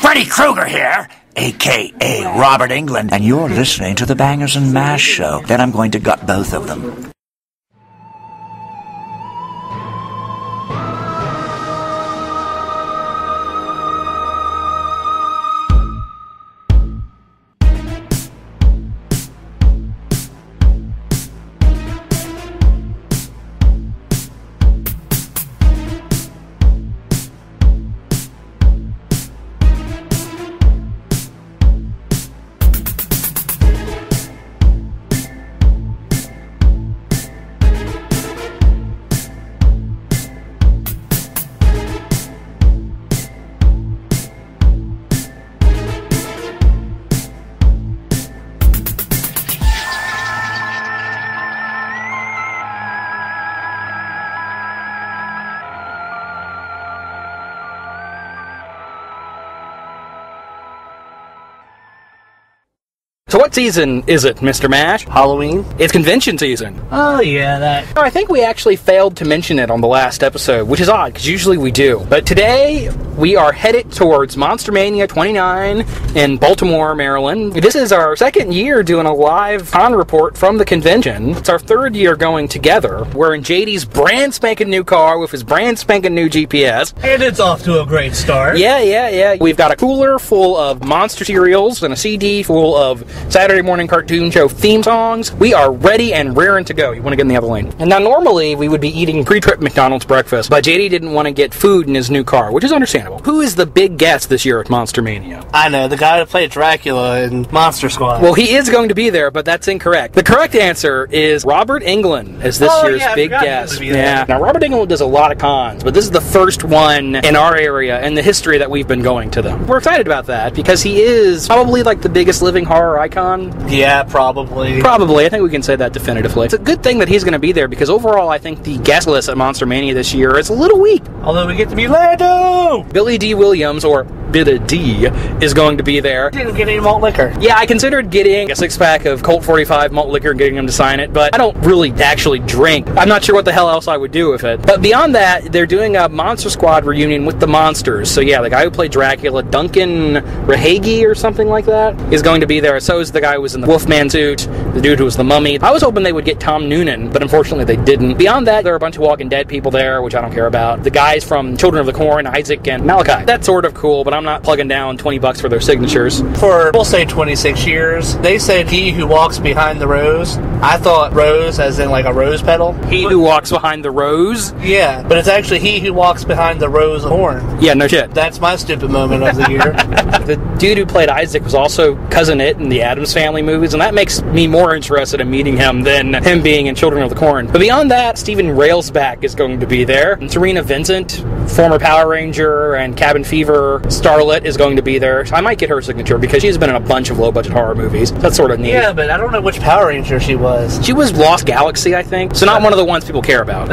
Freddy Krueger here, a.k.a. Robert Englund, and you're listening to the Bangers and Mash show. Then I'm going to gut both of them. So what season is it, Mr. Mash? Halloween. It's convention season. Oh, yeah, that. I think we actually failed to mention it on the last episode, which is odd, because usually we do. But today, we are headed towards Monster-Mania 29 in Baltimore, Maryland. This is our second year doing a live con report from the convention. It's our third year going together. We're in JD's brand spanking new car with his brand spanking new GPS. And it's off to a great start. Yeah. We've got a cooler full of monster cereals and a CD full of Saturday morning cartoon show theme songs. We are ready and raring to go. You want to get in the other lane. And now normally we would be eating pre-trip McDonald's breakfast, but JD didn't want to get food in his new car, which is understandable. Who is the big guest this year at Monster-Mania? I know, the guy that played Dracula in Monster Squad. Well, he is going to be there, but that's incorrect. The correct answer is Robert Englund as this year's big guest. Yeah. Now, Robert Englund does a lot of cons, but this is the first one in our area in the history that we've been going to them. We're excited about that because he is probably like the biggest living horror icon. Yeah, probably. Probably. I think we can say that definitively. It's a good thing that he's going to be there because overall I think the guest list at Monster-Mania this year is a little weak. Although we get to be Lando! Billy D. Williams, or Billy D, is going to be there. Didn't get any malt liquor. Yeah, I considered getting a 6-pack of Colt 45 malt liquor and getting him to sign it, but I don't really actually drink. I'm not sure what the hell else I would do with it. But beyond that, they're doing a Monster Squad reunion with the monsters. So yeah, the guy who played Dracula, Duncan Rahagi or something like that, is going to be there. So is the guy who was in the Wolfman suit, the dude who was the mummy. I was hoping they would get Tom Noonan, but unfortunately they didn't. Beyond that, there are a bunch of Walking Dead people there, which I don't care about. The guys from Children of the Corn, Isaac and Malachi. That's sort of cool, but I'm not plugging down $20 for their signatures. For, we'll say 26 years, they said he who walks behind the rose. I thought rose as in like a rose petal. He who walks behind the rose? Yeah, but it's actually he who walks behind the rose horn. Yeah, no shit. That's my stupid moment of the year. The dude who played Isaac was also Cousin It in the Addams Family movies, and that makes me more interested in meeting him than him being in Children of the Corn. But beyond that, Stephen Railsback is going to be there. And Serena Vincent, former Power Ranger and Cabin Fever starlet, is going to be there. I might get her signature because she's been in a bunch of low-budget horror movies. That's sort of neat. Yeah, but I don't know which Power Ranger she was. She was Lost Galaxy, I think. So not one of the ones people care about.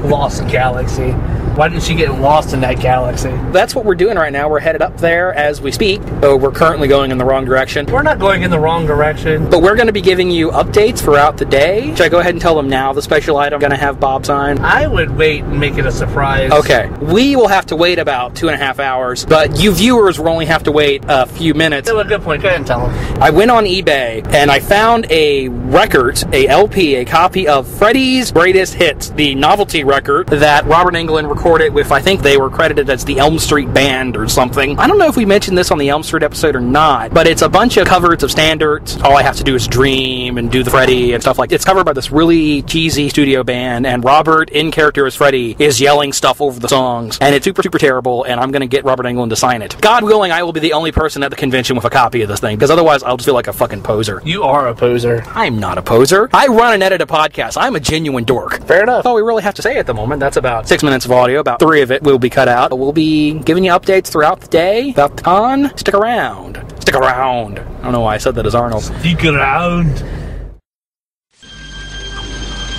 Lost Galaxy. Why didn't she get lost in that galaxy? That's what we're doing right now. We're headed up there as we speak. So we're currently going in the wrong direction. We're not going in the wrong direction. But we're going to be giving you updates throughout the day. Should I go ahead and tell them now the special item I'm going to have Bob sign? I would wait and make it a surprise. Okay. We will have to wait about 2.5 hours, but you viewers will only have to wait a few minutes. That's a good point. Go ahead and tell them. I went on eBay and I found a record, a LP, a copy of Freddy's Greatest Hits, the novelty record that Robert Englund recorded with, I think they were credited as the Elm Street Band or something. I don't know if we mentioned this on the Elm Street episode or not, but it's a bunch of covers of standards. All I have to do is dream and do the Freddy and stuff like that. It's covered by this really cheesy studio band, and Robert, in character as Freddy, is yelling stuff over the songs, and it's super, super terrible, and I'm going to get Robert Englund to sign it. God willing, I will be the only person at the convention with a copy of this thing, because otherwise I'll just feel like a fucking poser. You are a poser. I'm not a poser. I run and edit a podcast. I'm a genuine dork. Fair enough. That's all we really have to say at the moment. That's about 6 minutes of audio. About 3 of it will be cut out. We'll be giving you updates throughout the day about the con. Stick around. Stick around. I don't know why I said that as Arnold. Stick around.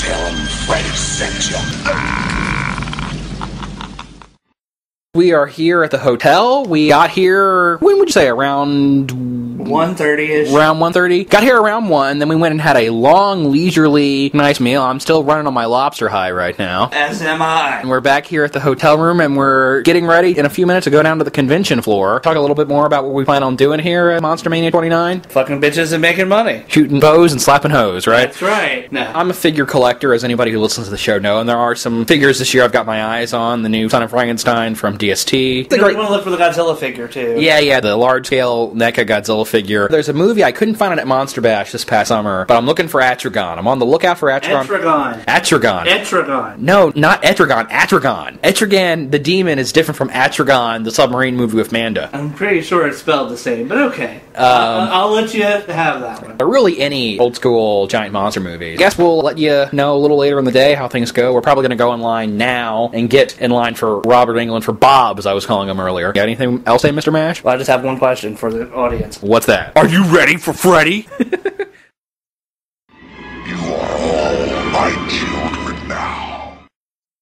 Tell him Freddy sent you. We are here at the hotel. We got here, when would you say, around 1:30ish. Around 1:30. Got here around 1, then we went and had a long, leisurely, nice meal. I'm still running on my lobster high right now. As am I. And we're back here at the hotel room, and we're getting ready in a few minutes to go down to the convention floor. Talk a little bit more about what we plan on doing here at Monster-Mania 29. Fucking bitches and making money. Shooting bows and slapping hoes, right? That's right. No. I'm a figure collector, as anybody who listens to the show know, and there are some figures this year I've got my eyes on. The new Son of Frankenstein from DST. You want to look for the Godzilla figure, too. Yeah, the large-scale NECA Godzilla figure. There's a movie, I couldn't find it at Monster Bash this past summer, but I'm looking for Atragon. I'm on the lookout for Atragon. Etragon. No, not Etragon. Atragon. Etragan, the demon, is different from Atragon, the submarine movie with Manda. I'm pretty sure it's spelled the same, but okay. I'll let you have that one. Really any old-school giant monster movie. Guess we'll let you know a little later in the day how things go. We're probably going to go in line now and get in line for Robert Englund, for Bob, as I was calling him earlier. Got anything else to say, Mr. Mash? Well, I just have one question for the audience. What's that? Are you ready for Freddy? You are all my children now.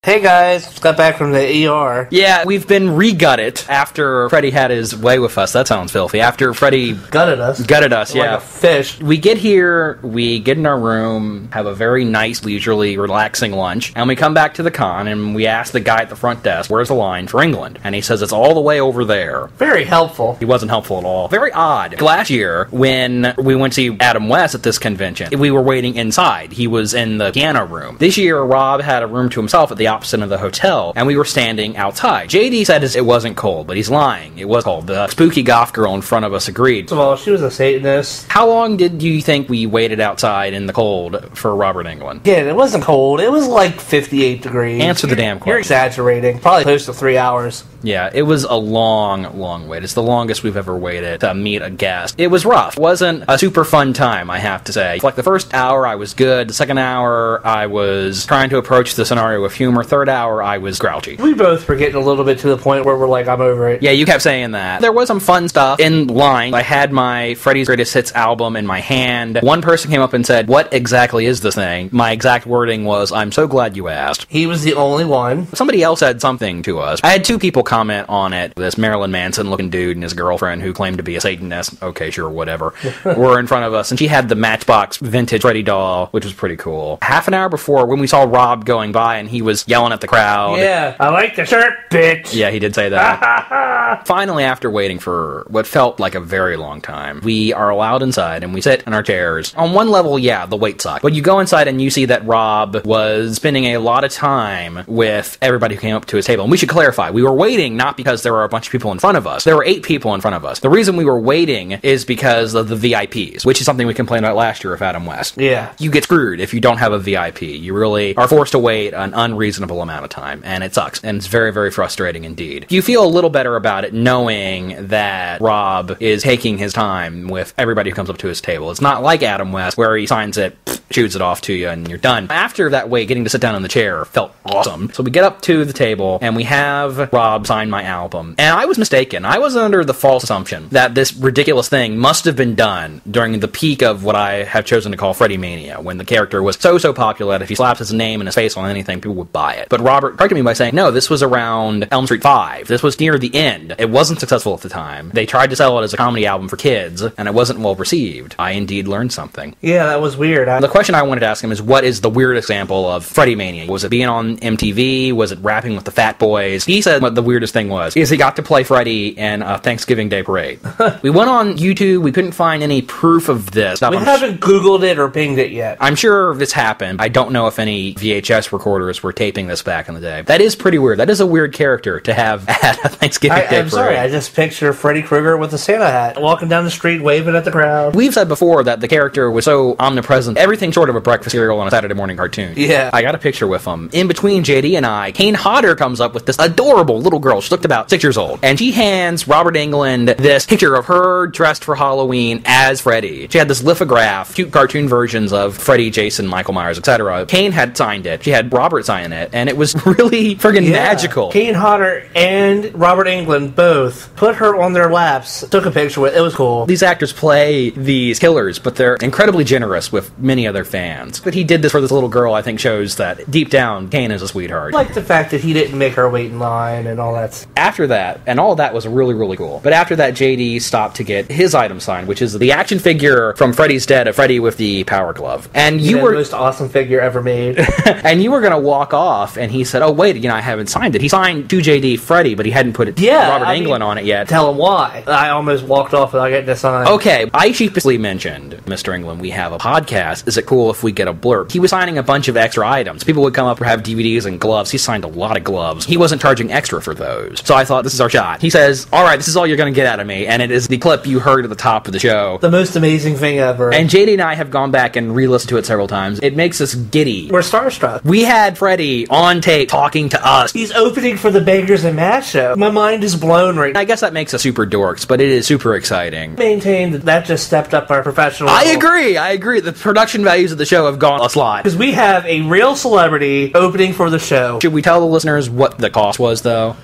Hey guys, just got back from the ER. Yeah, we've been re-gutted after Freddy had his way with us. That sounds filthy. After Freddy Gutted us, yeah. Like a fish. We get here, we get in our room, have a very nice, leisurely, relaxing lunch, and we come back to the con, and we ask the guy at the front desk, where's the line for England? And he says it's all the way over there. Very helpful. He wasn't helpful at all. Very odd. Last year, when we went to see Adam West at this convention, we were waiting inside. He was in the piano room. This year, Rob had a room to himself at the opposite of the hotel, and we were standing outside. JD said it wasn't cold, but he's lying. It was cold. The spooky goth girl in front of us agreed. First of all, she was a Satanist. How long did you think we waited outside in the cold for Robert Englund? Yeah, it wasn't cold. It was like 58 degrees. Answer the damn question. You're exaggerating. Probably close to 3 hours. Yeah, it was a long, long wait. It's the longest we've ever waited to meet a guest. It was rough. It wasn't a super fun time, I have to say. Like the first hour, I was good. The second hour, I was trying to approach the scenario with humor. Third hour, I was grouchy. We both were getting a little bit to the point where we're like, I'm over it. Yeah, you kept saying that. There was some fun stuff in line. I had my Freddy's Greatest Hits album in my hand. One person came up and said, what exactly is this thing? My exact wording was, I'm so glad you asked. He was the only one. Somebody else said something to us. I had two people comment on it. This Marilyn Manson looking dude and his girlfriend who claimed to be a Satanist, okay, sure, whatever, were in front of us, and she had the Matchbox vintage Freddy doll, which was pretty cool. Half an hour before, when we saw Rob going by and he was yelling at the crowd. Yeah, I like the shirt, bitch. Yeah, he did say that. Finally, after waiting for what felt like a very long time, we are allowed inside and we sit in our chairs. On one level, yeah, the wait sucked. But you go inside and you see that Rob was spending a lot of time with everybody who came up to his table. And we should clarify, we were waiting not because there were a bunch of people in front of us. There were 8 people in front of us. The reason we were waiting is because of the VIPs, which is something we complained about last year with Adam West. Yeah. You get screwed if you don't have a VIP. You really are forced to wait an unreasonable amount of time, and it sucks. And it's very, very frustrating indeed. You feel a little better about it knowing that Rob is taking his time with everybody who comes up to his table. It's not like Adam West, where he signs it, shoots it off to you, and you're done. After that wait, getting to sit down in the chair felt awesome. So we get up to the table, and we have Rob sign my album. And I was mistaken. I was under the false assumption that this ridiculous thing must have been done during the peak of what I have chosen to call Freddy Mania, when the character was so popular that if he slaps his name and his face on anything, people would buy it. But Robert corrected me by saying, no, this was around Elm Street 5. This was near the end. It wasn't successful at the time. They tried to sell it as a comedy album for kids, and it wasn't well received. I indeed learned something. Yeah, that was weird. The question I wanted to ask him is, what is the weird example of Freddy Mania? Was it being on MTV? Was it rapping with the Fat Boys? He said what the weirdest thing was, is he got to play Freddy in a Thanksgiving Day parade. We went on YouTube. We couldn't find any proof of this. We haven't Googled it or pinged it yet. I'm sure this happened. I don't know if any VHS recorders were taping this back in the day. That is pretty weird. That is a weird character to have at a Thanksgiving Day parade. I'm sorry, I just picture Freddy Krueger with a Santa hat, walking down the street, waving at the crowd. We've said before that the character was so omnipresent, everything short of a breakfast cereal on a Saturday morning cartoon. Yeah. I got a picture with him. In between JD and I, Kane Hodder comes up with this adorable little girl. She looked about 6 years old. And she hands Robert Englund this picture of her dressed for Halloween as Freddy. She had this lithograph, cute cartoon versions of Freddy, Jason, Michael Myers, etc. Kane had signed it. She had Robert sign it. And it was really friggin' magical. Kane Hodder and Robert Englund both put her on their laps, took a picture with it. It was cool. These actors play these killers, but they're incredibly generous with many other fans. But he did this for this little girl, I think, shows that deep down, Kane is a sweetheart. I like the fact that he didn't make her wait in line and all that's... After that, and all of that was really, really cool. But after that, JD stopped to get his item signed, which is the action figure from Freddy's Dead, of Freddy with the power glove. And you were the most awesome figure ever made. And you were going to walk off, and he said, oh, wait, I haven't signed it. He signed to JD Freddy, but he hadn't put Robert Englund on it yet. Tell him why. I almost walked off without getting a sign. Okay, I sheepishly mentioned, Mr. Englund, we have a podcast. Is it cool if we get a blurb? He was signing a bunch of extra items. People would come up and have DVDs and gloves. He signed a lot of gloves. He wasn't charging extra for those. So I thought, this is our shot. He says, all right, this is all you're going to get out of me. And it is the clip you heard at the top of the show. The most amazing thing ever. And JD and I have gone back and re-listened to it several times. It makes us giddy. We're starstruck. We had Freddy on tape talking to us. He's opening for the Bangers and Mash show. My mind is blown right now. I guess that makes us super dorks, but it is super exciting. Maintain that just stepped up our professional level. I agree. The production values of the show have gone a slot. Because we have a real celebrity opening for the show. Should we tell the listeners what the cost was, though?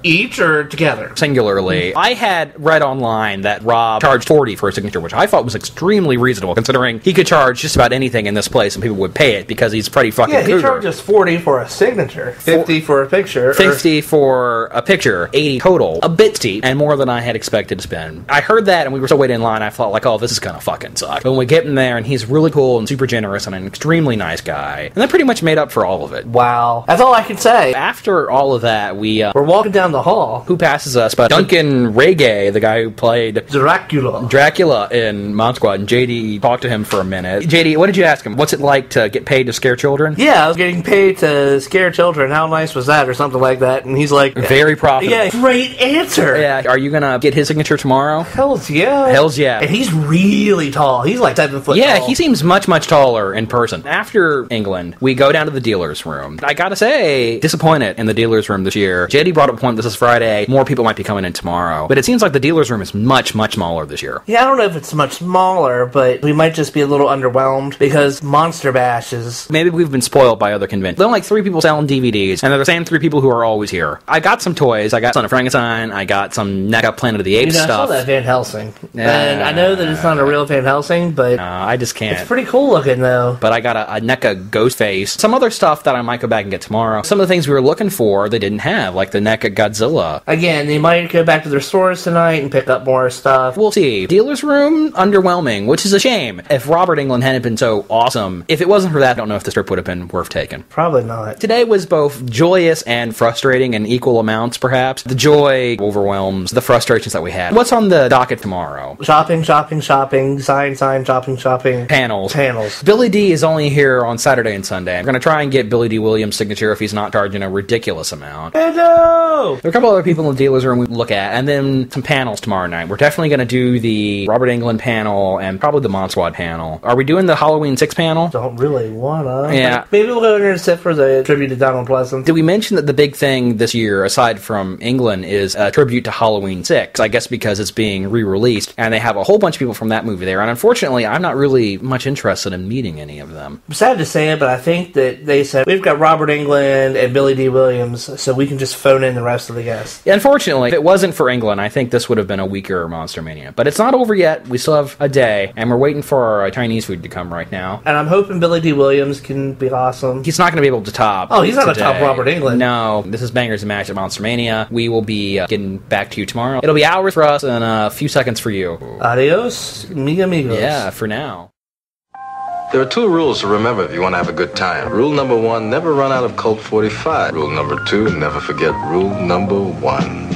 Each or together? Singularly. I had read online that Rob charged $40 for a signature, which I thought was extremely reasonable, considering he could charge just about anything in this place and people would pay it because he's pretty fucking Cougar. He charges $40 for a signature, $50 for a picture. $50 for a picture, $80 total. A bit steep, and more than I had expected to spend. I heard that, and we were still waiting in line. I thought, like, oh, this is gonna fucking suck. But when we get in there, and he's really cool and super generous and an extremely nice guy, and that pretty much made up for all of it. Wow. That's all I can say. After all of that, we're walking down the hall. Who passes us? But Duncan Reggae, the guy who played Dracula in Mod Squad, and JD talked to him for a minute. JD, what did you ask him? What's it like to get paid to scare children? Yeah, I was getting paid to scare children. How nice was that? Or something like that. And he's like... Very profitable. Yeah, great answer. Yeah, are you gonna get his signature tomorrow? Hells yeah. Hells yeah. And he's really tall. He's like 7 foot tall. Yeah, he seems much, much taller in person. After Englund, we go down to the dealer's room. I gotta say, disappointed in the dealer's room this year. JD brought up a point, this is Friday, more people might be coming in tomorrow. But it seems like the dealer's room is much, much smaller this year. Yeah, I don't know if it's much smaller, but we might just be a little underwhelmed because Monster Bash is... Maybe we've been spoiled by other conventions. There are like 3 people selling DVDs, and they're the same 3 people who are always here. I got some toys. I got Son of Frankenstein. I got some NECA Planet of the Apes stuff. I saw that Van Helsing. And I know that it's not a real Van Helsing, but... I just can't. It's pretty cool looking, though. But I got a NECA Ghostface. Some other stuff that I might go back and get tomorrow. Some of the things we were looking for, they didn't have, like the NECA Godzilla. Again, they might go back to their stores tonight and pick up more stuff. We'll see. Dealer's room, underwhelming, which is a shame. If Robert Englund hadn't been so awesome, if it wasn't for that, I don't know if the strip would have been worth taking. Probably not. Today was both joyous and frustrating in equal amounts, perhaps. The joy overwhelms the frustrations that we had. What's on the docket tomorrow? Shopping, sign, shopping. Panels. Billy D is only here on Saturday and Sunday. I'm going to try and get Billy D. Williams' signature if he's not charging a ridiculous amount. Hello! There are a couple other people in the dealer's room we can look at, and then some panels tomorrow night. We're definitely going to do the Robert Englund panel and probably the Mod Squad panel. Are we doing the Halloween 6 panel? Don't really wanna. Yeah. Maybe we'll go in there and sit for the tribute to Donald Pleasant. Did we mention that the big thing this year, aside from Englund, is a tribute to Halloween 6? I guess because it's being re-released, and they have a whole bunch of people from that movie there, and unfortunately, I'm not really much interested in meeting any of them. I'm sad to say it, but I think that they said, we've got Robert Englund and Billy D. Williams, so we can just phone in the rest of the guests. Unfortunately, if it wasn't for Englund, I think this would have been a weaker Monster-Mania. But it's not over yet. We still have a day, and we're waiting for our Chinese food to come right now. And I'm hoping Billy D. Williams can be awesome. He's not going to be able to top. Oh, he's not going to top Robert Englund. No. This is Bangers and Mash at Monster-Mania. We will be getting back to you tomorrow. It'll be hours for us and a few seconds for you. Adios, mi amigos. Yeah, for now. There are 2 rules to remember if you want to have a good time. Rule number 1, never run out of Colt 45. Rule number 2, never forget rule number 1.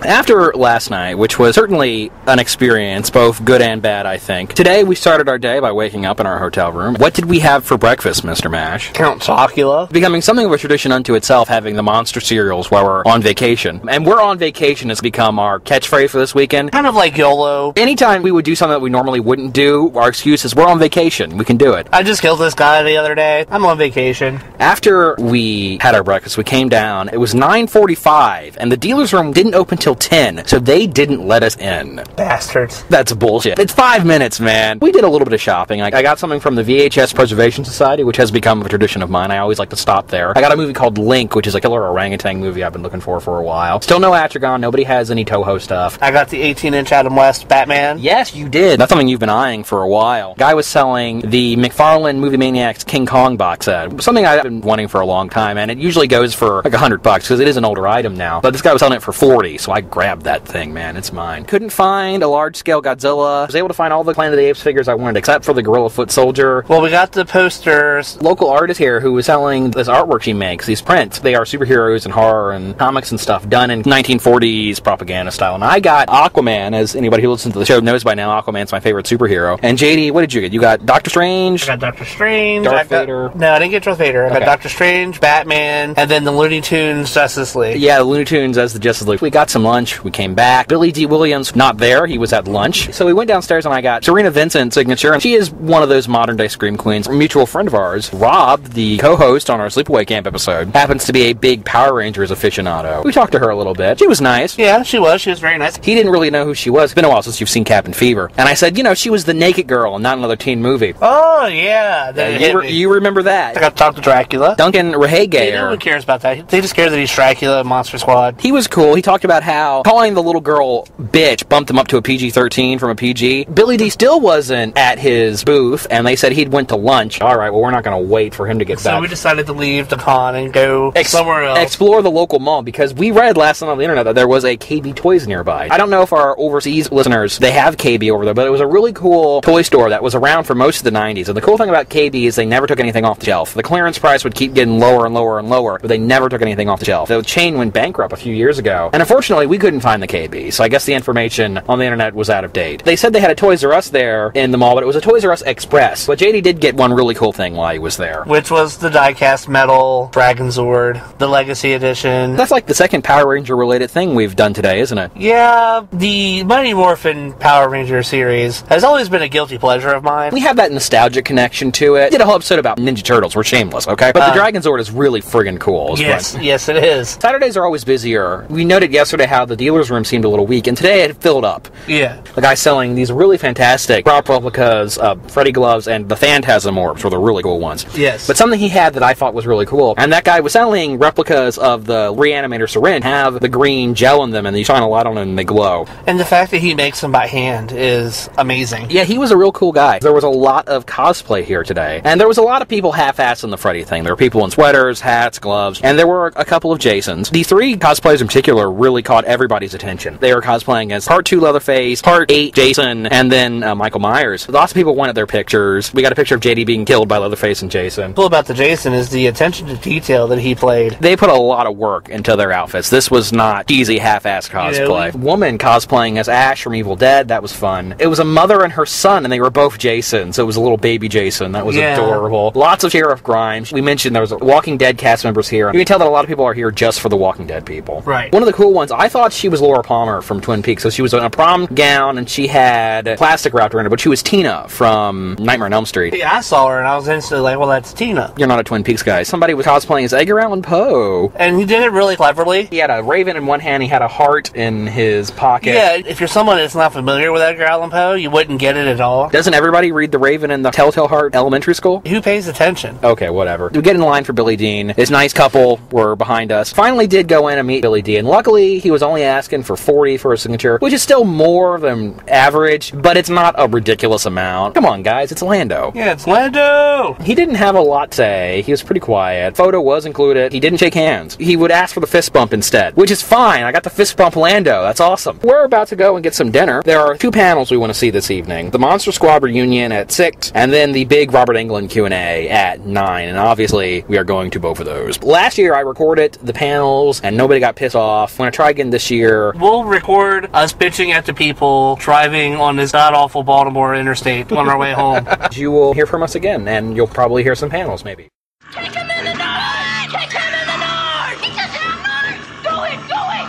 After last night, which was certainly an experience, both good and bad, I think, today we started our day by waking up in our hotel room. What did we have for breakfast, Mr. Mash? Count Chocula. Becoming something of a tradition unto itself, having the monster cereals while we're on vacation. And we're on vacation has become our catchphrase for this weekend. Kind of like YOLO. Anytime we would do something that we normally wouldn't do, our excuse is we're on vacation. We can do it. I just killed this guy the other day. I'm on vacation. After we had our breakfast, we came down. It was 9:45, and the dealer's room didn't open till 10, so they didn't let us in. Bastards. That's bullshit. It's 5 minutes, man. We did a little bit of shopping. I got something from the VHS Preservation Society, which has become a tradition of mine. I always like to stop there. I got a movie called Link, which is a killer orangutan movie I've been looking for a while. Still no Atragon. Nobody has any Toho stuff. I got the 18-inch Adam West Batman. Yes, you did. That's something you've been eyeing for a while. Guy was selling the McFarlane Movie Maniacs King Kong box set. Something I've been wanting for a long time, and it usually goes for like $100 because it is an older item now. But this guy was selling it for $40, so I grabbed that thing, man. It's mine. Couldn't find a large-scale Godzilla. Was able to find all the Planet of the Apes figures I wanted, except for the Gorilla Foot Soldier. Well, we got the posters. Local artist here who was selling this artwork she makes, these prints. They are superheroes and horror and comics and stuff done in 1940s propaganda style. And I got Aquaman, as anybody who listens to the show knows by now, Aquaman's my favorite superhero. And JD, what did you get? You got Doctor Strange? I got Doctor Strange. Darth Vader. No, I didn't get Darth Vader. I got Okay. Doctor Strange, Batman, and then the Looney Tunes Justice League. Yeah, the Looney Tunes as the Justice League. We got some lunch. We came back. Billy D. Williams, not there. He was at lunch. So we went downstairs and I got Serena Vincent's signature. And she is one of those modern-day Scream Queens. A mutual friend of ours, Rob, the co-host on our Sleepaway Camp episode, happens to be a big Power Rangers aficionado. We talked to her a little bit. She was nice. Yeah, she was. She was very nice. He didn't really know who she was. It's been a while since you've seen Captain Fever. And I said, you know, she was the naked girl and not another teen movie. Oh, yeah. You remember that. I got to talk to Dracula. Duncan No Rehageyer. one cares about that. They just care that he's Dracula and Monster Squad. He was cool. He talked about how calling the little girl bitch bumped him up to a PG-13 from a PG. Billy D still wasn't at his booth, and they said he'd went to lunch. All right, well, we're not going to wait for him to get So back. we decided to leave the con and go somewhere else. Explore the local mall, because we read last night on the internet that there was a KB Toys nearby. I don't know if our overseas listeners, they have KB over there, but it was a really cool toy store that was around for most of the 90s. And the cool thing about KB is they never took anything off the shelf. The clearance price would keep getting lower and lower and lower, but they never took anything off the shelf. The chain went bankrupt a few years ago, and unfortunately we couldn't find the KB, so I guess the information on the internet was out of date. They said they had a Toys R Us there in the mall, but it was a Toys R Us Express. But JD did get one really cool thing while he was there. Which was the die-cast metal Dragon Zord, the Legacy Edition. That's like the second Power Ranger related thing we've done today, isn't it? Yeah, the Mighty Morphin Power Ranger series has always been a guilty pleasure of mine. We have that nostalgic connection to it. We did a whole episode about Ninja Turtles. We're shameless, okay? But the Dragon Zord is really friggin' cool. Yes, it is. Saturdays are always busier. We noted yesterday how the dealer's room seemed a little weak, and today it filled up. Yeah. The guy's selling these really fantastic prop replicas of Freddy gloves and the Phantasm orbs were the really cool ones. Yes. But something he had that I thought was really cool, and that guy was selling replicas of the Reanimator syringe, have the green gel in them, and you shine a light on them and they glow. And the fact that he makes them by hand is amazing. Yeah, he was a real cool guy. There was a lot of cosplay here today, and there was a lot of people half-assing the Freddy thing. There were people in sweaters, hats, gloves, and there were a couple of Jasons. The three cosplayers in particular really caught everybody's attention. They were cosplaying as Part 2 Leatherface, Part 8 Jason, and then Michael Myers. Lots of people wanted their pictures. We got a picture of JD being killed by Leatherface and Jason. Cool about the Jason is the attention to detail that he played. They put a lot of work into their outfits. This was not easy half-ass cosplay. Woman cosplaying as Ash from Evil Dead, that was fun. It was a mother and her son, and they were both Jason, so it was a little baby Jason. That was adorable. Lots of Sheriff Grimes. We mentioned there was Walking Dead cast members here. You can tell that a lot of people are here just for the Walking Dead people. Right. One of the cool ones, I thought she was Laura Palmer from Twin Peaks, so she was in a prom gown, and she had plastic wrapped around her, but she was Tina from Nightmare on Elm Street. Yeah, I saw her, and I was instantly like, well, that's Tina. You're not a Twin Peaks guy. Somebody was cosplaying as Edgar Allan Poe. And he did it really cleverly. He had a raven in one hand, he had a heart in his pocket. Yeah, if you're someone that's not familiar with Edgar Allan Poe, you wouldn't get it at all. Doesn't everybody read The Raven in the Telltale Heart elementary school? Who pays attention? Okay, whatever. We get in line for Billy Dean. This nice couple were behind us. Finally did go in and meet Billy Dean. Luckily, he was only asking for $40 for a signature, which is still more than average, but it's not a ridiculous amount. Come on, guys, it's Lando. Yeah, it's Lando! He didn't have a lot to say. He was pretty quiet. Photo was included. He didn't shake hands. He would ask for the fist bump instead, which is fine. I got the fist bump Lando. That's awesome. We're about to go and get some dinner. There are two panels we want to see this evening. The Monster Squad reunion at 6, and then the big Robert Englund Q&A at 9, and obviously we are going to both of those. Last year I recorded the panels, and nobody got pissed off. I'm going to try again this year. We'll record us bitching at the people driving on this god-awful Baltimore interstate on our way home. You will hear from us again, and you'll probably hear some panels, maybe. Kick him in the north! Kick him in the north! He doesn't have north! Go it! Go it!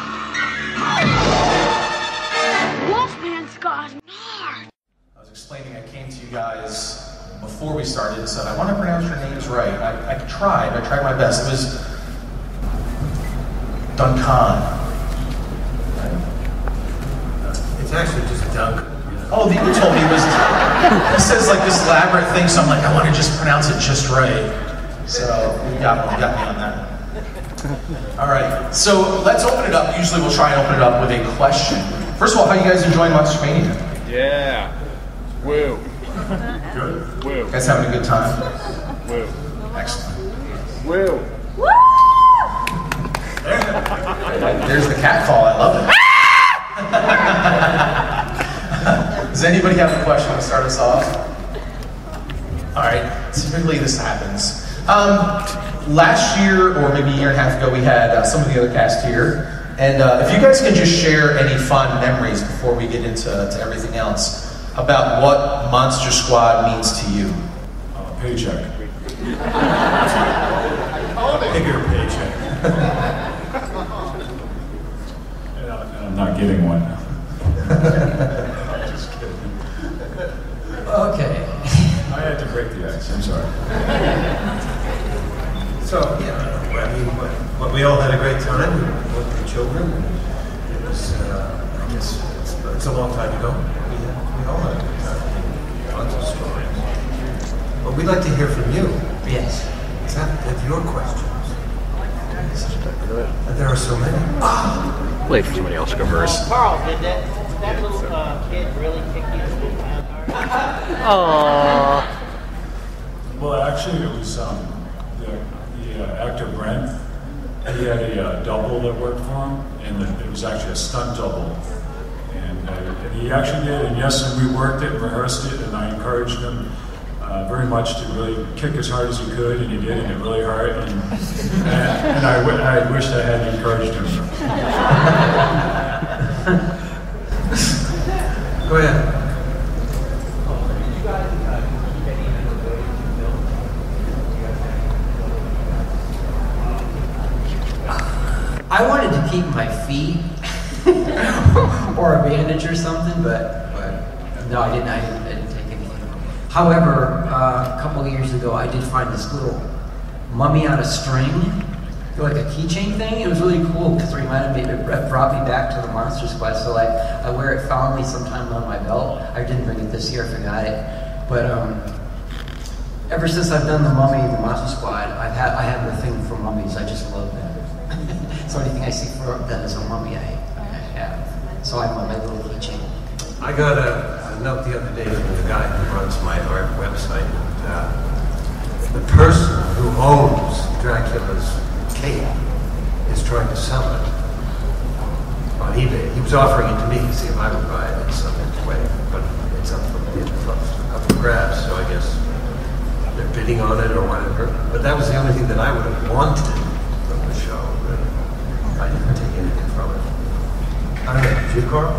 Wolfman's got north! I was explaining, I came to you guys before we started and said, I want to pronounce your names right. I tried my best. It was Duncan. Right? It's actually just Doug. Oh, you told me it was. He says like this elaborate thing, so I'm like, I want to just pronounce it just right. So you got me on that. All right, so let's open it up. Usually we'll try and open it up with a question. First of all, how you guys enjoying Monster-Mania? Yeah. Woo. Good. Woo. You guys having a good time? Woo. Excellent. Woo. There's the cat call. I love it. Does anybody have a question to start us off? All right. Typically this happens. Last year, or maybe a year and a half ago, we had some of the other cast here. And if you guys can just share any fond memories before we get into everything else about what Monster Squad means to you. Paycheck. Bigger paycheck. And I'm not getting one. Just kidding. Okay. I had to break the ice, I'm sorry. So, yeah, I mean, what we all had a great time. We went with the children. It was, I guess, it's a long time ago. We all had a good time. Lots of stories. But we'd like to hear from you. Yes. Is that your questions? There are so many. Wait for somebody else to go first. Carl, did that little kid really kick you to the ground? Aww. Well, actually, it was the actor Brent. He had a double that worked for him, and it was actually a stunt double. And he actually did, and yes, and we worked it and rehearsed it, and I encouraged him very much to really kick as hard as he could, and he did, and it really hurt. And I wished I had encouraged him. Go ahead. I wanted to keep my feet or a bandage or something, but no, I didn't take anything. However, a couple of years ago, I did find this little mummy on a string, like a keychain thing. It was really cool because it reminded me, it brought me back to the Monster Squad. So I wear it fondly sometimes on my belt. I didn't bring it this year, I forgot it. But ever since I've done the mummy and the Monster Squad, I have a thing for mummies. I just love them. So anything I see for them as a mummy, I have. So I have my little keychain. I got a note the other day from the guy who runs my art website. The person who owns Dracula's cape is trying to sell it on eBay. He was offering it to me to see if I would buy it in some way, but it's up for grabs, so I guess they're bidding on it or whatever. But that was the only thing that I would have wanted from the show. I didn't take anything from it. I don't know, did you, Carl?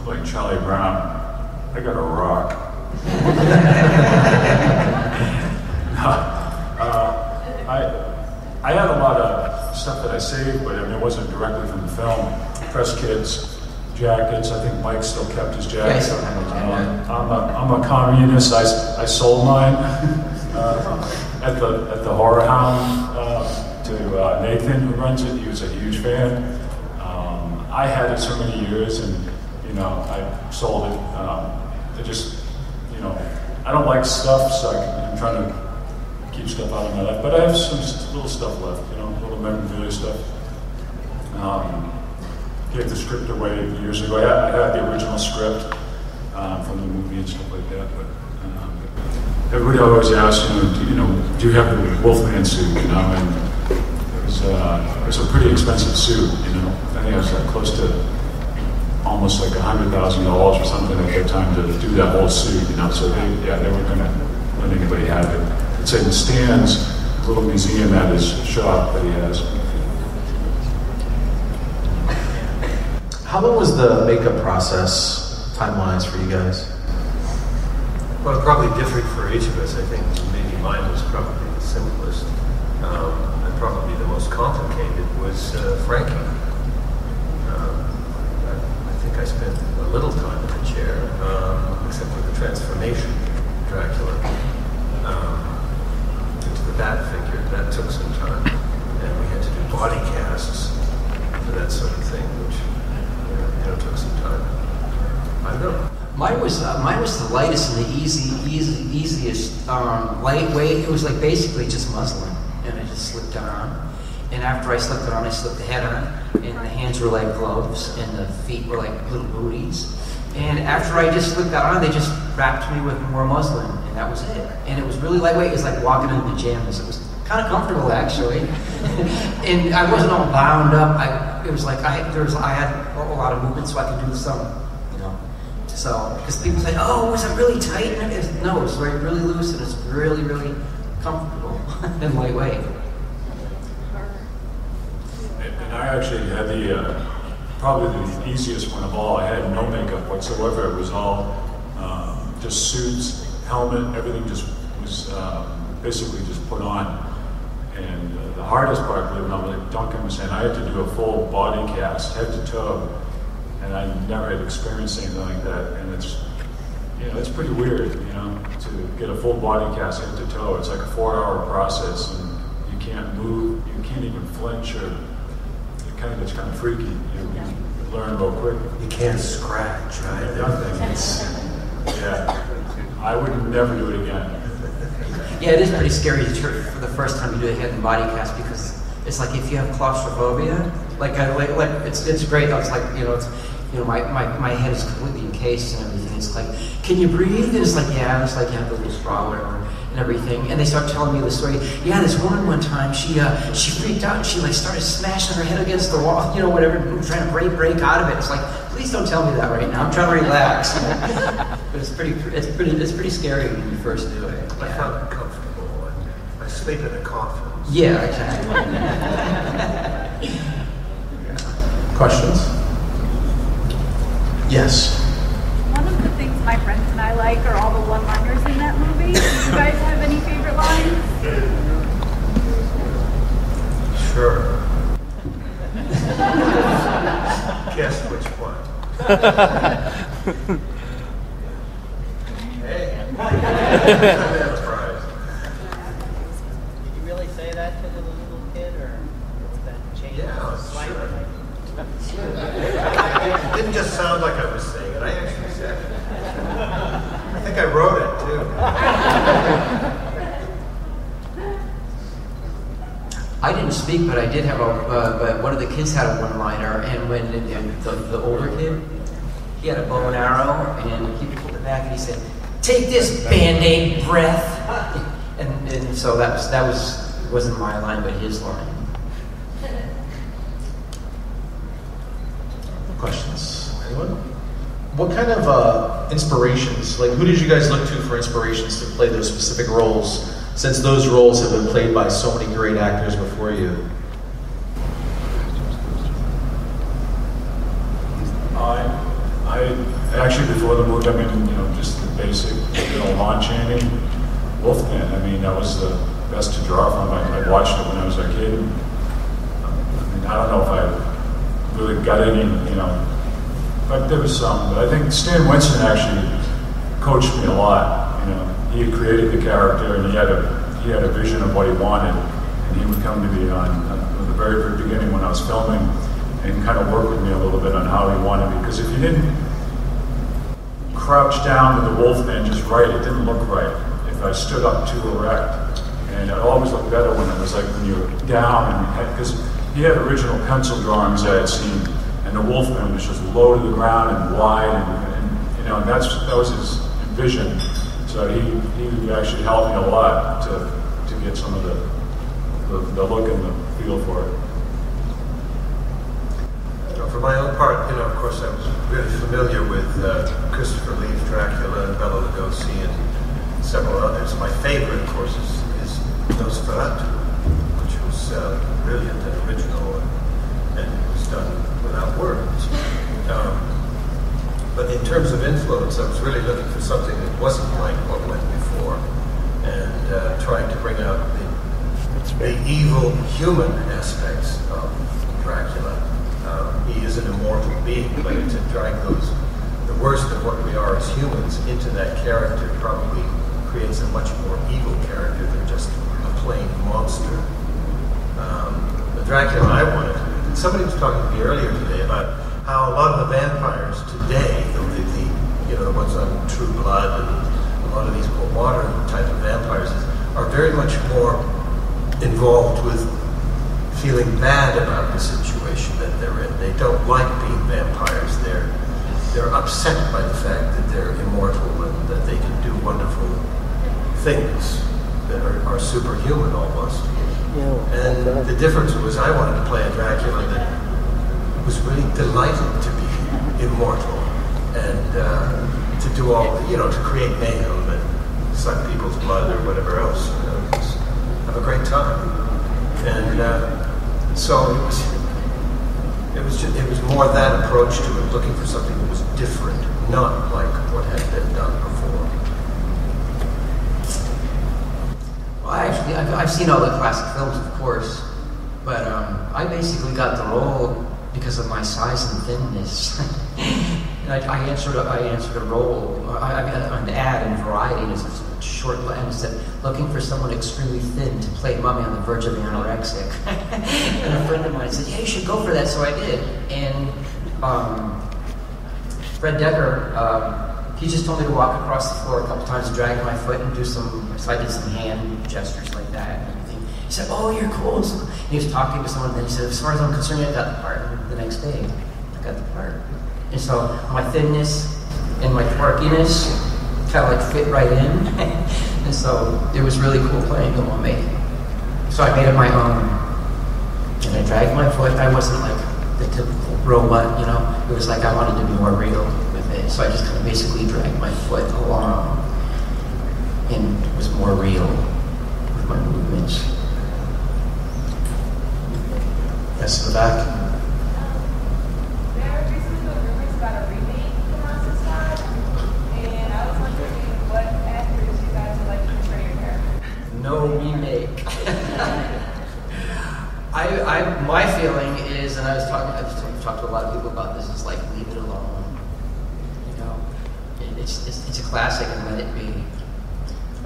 Like Charlie Brown, I got a rock. I had a lot of stuff that I saved, but I mean, it wasn't directly from the film. Press kits, jackets. I think Mike still kept his jacket. Yeah, I still have a jacket. I'm a communist. I sold mine at the Horror Hound to Nathan, who runs it. He was a huge fan. I had it so many years, and I sold it. I just, I don't like stuff, so I'm trying to keep stuff out of my life. But I have some little stuff left, little memorabilia stuff. Gave the script away years ago. I had the original script from the movie and stuff like that. But everybody always asks, do you have the Wolfman suit? And it was a pretty expensive suit. I think it was close to almost like $100,000 or something at that time to do that whole suit. So they weren't going to let anybody have it. It's in Stan's little museum at his shop that he has. How long was the makeup process, time-wise, for you guys? Well, it's probably different for each of us. I think maybe mine was probably the simplest. And probably the most complicated was Frankie. I think I spent a little time in the chair, except for the transformation Dracula into the bat figure. That took some time. And we had to do body casts for that sort of thing, which took some time. I know. Mine was the lightest and the easiest lightweight. It was like basically just muslin, and I just slipped it on. And after I slipped it on, I slipped the head on, and the hands were like gloves, and the feet were like little booties. And after I just slipped that on, they just wrapped me with more muslin, and that was it. And it was really lightweight. It was like walking in pajamas. It was kind of comfortable, actually. And I wasn't all bound up. It was like I had a lot of movement, so I could do some, you know. So, because people say, "Oh, was it really tight?" And no, it was really loose, and it's really, really comfortable and lightweight. And I actually had probably the easiest one of all. I had no makeup whatsoever. It was all just suits, helmet, everything just was basically just put on. And the hardest part, believe it or not, like Duncan was saying, I had to do a full body cast, head to toe, and I never had experienced anything like that. And it's, you know, it's pretty weird, you know, to get a full body cast head to toe. It's like a 4-hour process, and you can't move, you can't even flinch, or it's kind of freaky. You learn real quick. You can't scratch, right? Nothing. Yeah, I would never do it again. Yeah, it is pretty scary for the first time you do a head and body cast, because it's like if you have claustrophobia, it's great. It's like, my head is completely encased and everything. It's like, can you breathe? And it's like, yeah. And it's like you have the little straw, whatever, and everything. And they start telling me the story. Yeah, this woman one time, she freaked out and she started smashing her head against the wall, whatever, trying to break out of it. It's like, please don't tell me that right now. I'm trying to relax. But it's pretty scary when you first do it. I found it comfortable. I sleep in a coffin. Yeah, exactly. Questions? Yes. One of the things my friends and I like are all the one-liners in that movie. Do you guys have any favorite lines? Sure. Guess which one? Hey. Did you really say that to the little kid, or was that changed? Yeah, slightly? sure. It didn't just sound like I was saying it. I actually said it. I think I wrote it too. I didn't speak, but I did have but one of the kids had a one-liner, and when the older kid, he had a bow and arrow, and he pulled it back, and he said, "Take this, Band-Aid breath," and so that wasn't my line, but his line. Questions? Anyone? What kind of inspirations, like who did you guys look to for inspirations to play those specific roles, since those roles have been played by so many great actors before you? I actually, before the movie, just the basic, Lon Chaney, Wolfman. That was the best to draw from. I watched it when I was a kid. I don't know if I really got any, but there was some. But I think Stan Winston actually coached me a lot. He had created the character, and he had a vision of what he wanted, and he would come to me on the very, very beginning when I was filming, and kind of work with me a little bit on how he wanted me. Because if you didn't crouch down with the Wolfman just right, it didn't look right. If I stood up too erect, and it always looked better when it was like when you were down, because he had original pencil drawings I had seen, and the Wolfman was just low to the ground and wide, and that was his vision. So he actually helped me a lot to get some of the look and the feel for it. For my own part, of course, I was really familiar with Christopher Lee's Dracula and Bela Lugosi and several others. My favorite, of course, is Nosferatu, which was brilliant and original, and it was done without words. But in terms of influence, I was really looking for something that wasn't like what went before, and trying to bring out the evil human aspects of Dracula. He is an immortal being, but to drag the worst of what we are as humans into that character probably creates a much more evil character than just a plain monster. The Dracula I wanted, somebody was talking to me earlier today about how a lot of the vampires today, the the ones on True Blood and a lot of these more modern type of vampires are very much more involved with feeling bad about the situation that they're in. They don't like being vampires. They're upset by the fact that they're immortal and that they can do wonderful things that are superhuman almost. And the difference was I wanted to play a Dracula that was really delighted to be immortal and to do all, to create mayhem and suck people's blood or whatever else. Just have a great time. And so it was more that approach to it, looking for something that was different, not like what had been done before. Well, I've seen all the classic films, of course, but I basically got the role because of my size and thinness. And I answered a role, an ad in Variety, and it's a short line. It said, looking for someone extremely thin to play Mummy on the verge of anorexic. And a friend of mine said, yeah, you should go for that, so I did. And Fred Decker, he just told me to walk across the floor a couple times, drag my foot, and so I did some hand gestures like that and everything. He said, oh, you're cool. And he was talking to someone, and then he said, as far as I'm concerned, I got the part. And the next day, I got the part. And so my thinness and my twerkiness kind of like fit right in. And so it was really cool playing the Mummy. So I made it my own. And I dragged my foot. I wasn't like the typical robot, It was like I wanted to be more real with it. So I just kind of basically dragged my foot along. And it was more real with my movements. Yes, in the back. There recently been rumors about a remake for Monster-Mania, and I was wondering what actors you guys would like to portray your character. No remake. My feeling is, and I've talked to a lot of people about this, is like leave it alone. It's a classic and let it be.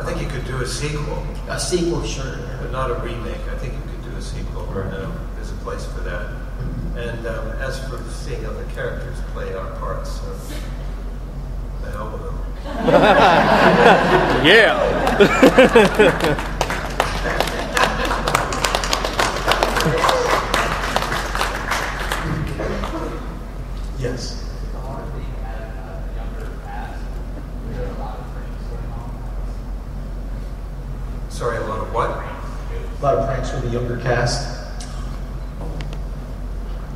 I think you could do a sequel. A sequel, sure. But not a remake. I think you could do a sequel. There's a place for that. And as for seeing other characters play our parts, the hell with them. Yeah. Yes. Sorry, a lot of what? A lot of pranks with the younger cast.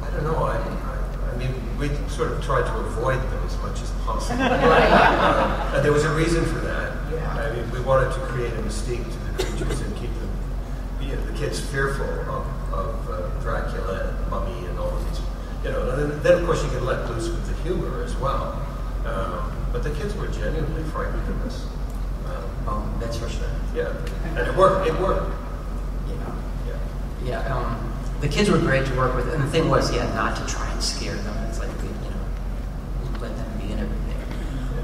I don't know. I mean, we sort of tried to avoid them as much as possible. And there was a reason for that. I mean, we wanted to create a mystique to the creatures and keep them, the kids fearful of Dracula and Mummy and all of these. And then of course you can let loose with the humor as well. But the kids were genuinely frightened of us. That's for sure. Yeah, and it worked. Yeah. The kids were great to work with, and the thing was, not to try and scare them. It's like we let them be and everything.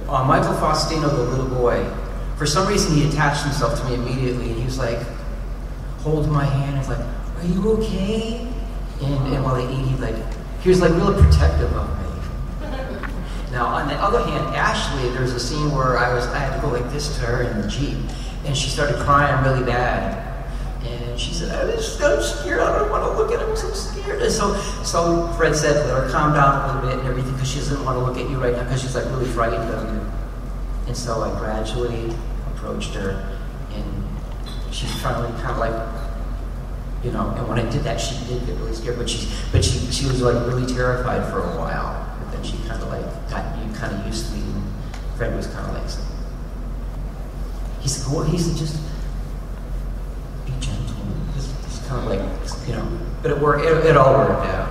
Michael Faustino, the little boy, for some reason he attached himself to me immediately, and he was like, hold my hand. He's like, are you okay? And while they eat, he was like real protective of me. Now, on the other hand, Ashley, there's a scene where I had to go like this to her in the Jeep, and she started crying really bad. And she said, I'm scared, I don't want to look at him, I'm so scared. And so Fred said, let her calm down a little bit and everything, because she doesn't want to look at you right now, because she's like really frightened of you. And so I gradually approached her, and she finally kind of like, and when I did that, she did get really scared, but she was like really terrified for a while. But then she kind of like got kind of used to me, and Fred was kind of like, he said, just be gentle, just kind of like, but it worked, it all worked out.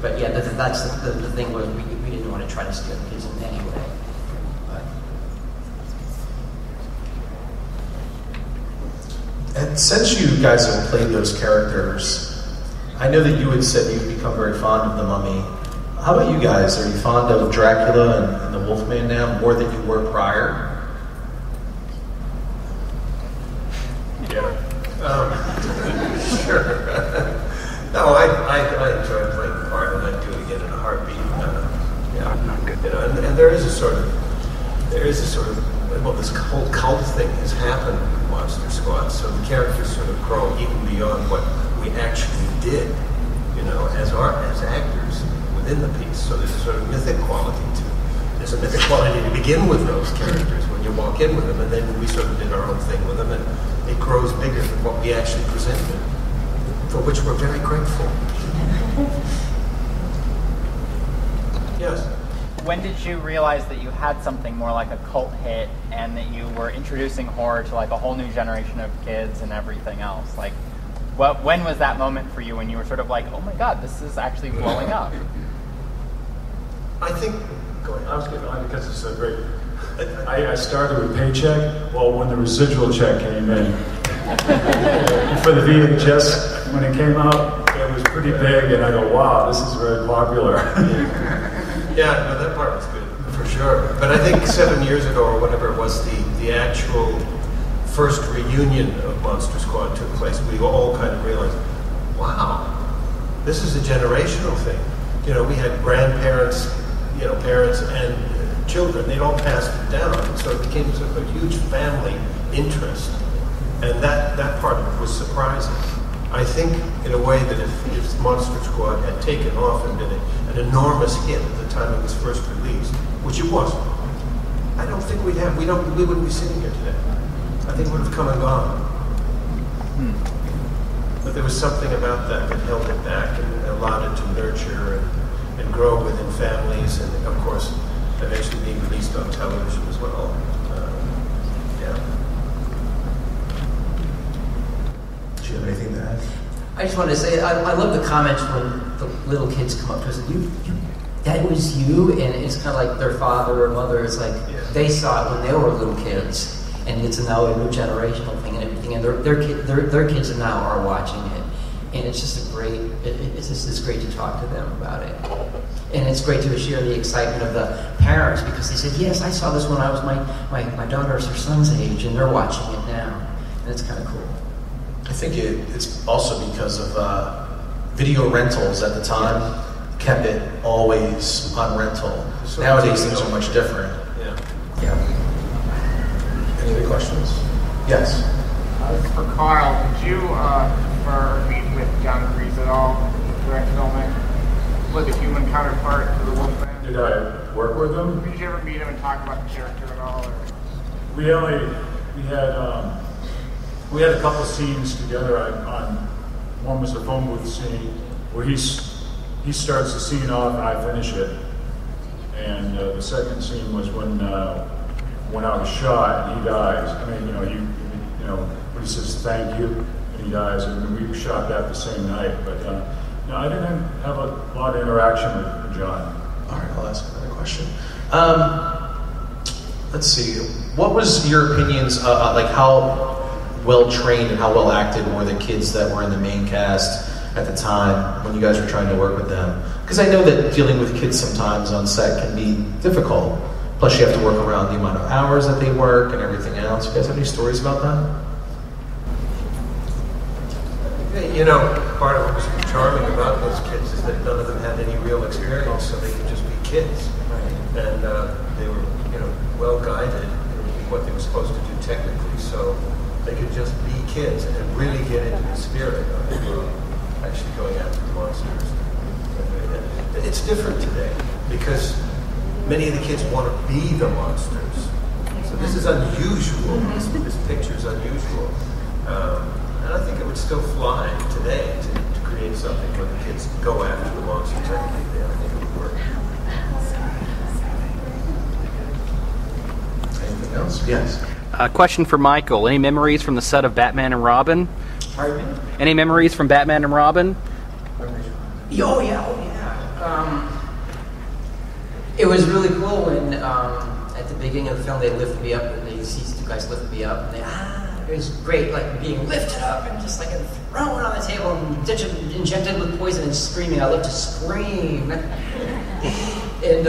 But yeah, that's the thing was we didn't want to try to scare the kids in any way. And since you guys have played those characters, I know that you had said you've become very fond of the Mummy. How about you guys? Are you fond of Dracula and the Wolfman now more than you were prior? Yeah. Sure. No, I enjoyed playing the part, and I'd do it again in a heartbeat. And there is a sort of there is a sort of, well, this whole cult thing has happened with Monster Squad, so the characters sort of grow even beyond what we actually did, you know, as actors within the piece. So there's a sort of mythic quality to it. There's a mythic quality to begin with those characters when you walk in with them, and then we sort of did our own thing with them, and it grows bigger than what we actually presented, for which we're very grateful. Yes? When did you realize that you had something more like a cult hit and that you were introducing horror to like a whole new generation of kids and everything else? Like, when was that moment for you when you were sort of like, oh my god, this is actually blowing up? I think, I was getting on because it's so great. I started with Paycheck. Well, when the residual check came in for the VHS, when it came out, it was pretty big, and I go, wow, this is very popular. Yeah, no, that part was good, for sure. But I think 7 years ago, or whatever it was, the actual first reunion of Monster Squad took place. We all kind of realized, wow, this is a generational thing. You know, we had grandparents, you know, parents and children. They'd all passed it down, so it became sort of a huge family interest. And that part of it was surprising. I think, in a way, that if Monster Squad had taken off and been an enormous hit at the time it was first released, which it wasn't, I don't think we wouldn't be sitting here today. I think it would have come and gone. But there was something about that held it back and allowed it to nurture and grow within families, and of course, eventually being released on television as well. Yeah. Do you have anything to add? I just wanted to say, I love the comments when the little kids come up to us and that was you, and it's kind of like their father or mother. It's like they saw it when they were little kids, and it's now a new generational thing and everything, and their kids now are watching it, and it's just it's great to talk to them about it, and it's great to share the excitement of the parents because they said, yes, I saw this when I was my daughter's or son's age, and they're watching it now, and it's kind of cool. I think it's also because of video rentals at the time kept it always on rental. So nowadays things are much different. Yeah. Any other questions? Yes. For Carl, did you ever meet with John Kreese at all, direct filming, with a human counterpart to the Wolfman? Did I work with him? Did you ever meet him and talk about the character at all? Or? We had a couple scenes together. One was a phone booth scene where he starts the scene off and I finish it. And the second scene was when I was shot and he dies. I mean, when he says thank you and he dies, and we shot that the same night. But I didn't have a lot of interaction with John. All right, I'll ask another question. Let's see. What was your opinions, like how well trained and how well acted were the kids that were in the main cast at the time when you guys were trying to work with them? Because I know that dealing with kids sometimes on set can be difficult. Plus you have to work around the amount of hours that they work and everything else. You guys have any stories about that? You know, part of what was charming about those kids is that none of them had any real experience, so they could just be kids. Right. And they were, well guided in what they were supposed to do technically, so they could just be kids and really get into the spirit of actually going after the monsters. It's different today because many of the kids want to be the monsters. So this is unusual. This picture is unusual. And I think it would still fly today to create something where the kids go after the monsters. I think it would work. Anything else? Yes. Question for Michael. Any memories from the set of Batman and Robin? Pardon me? Any memories from Batman and Robin? Oh yeah. It was really cool when at the beginning of the film they lifted me up and these two guys lifted me up and it was great, like being lifted up and just like thrown on the table and injected with poison and screaming. I love to scream. And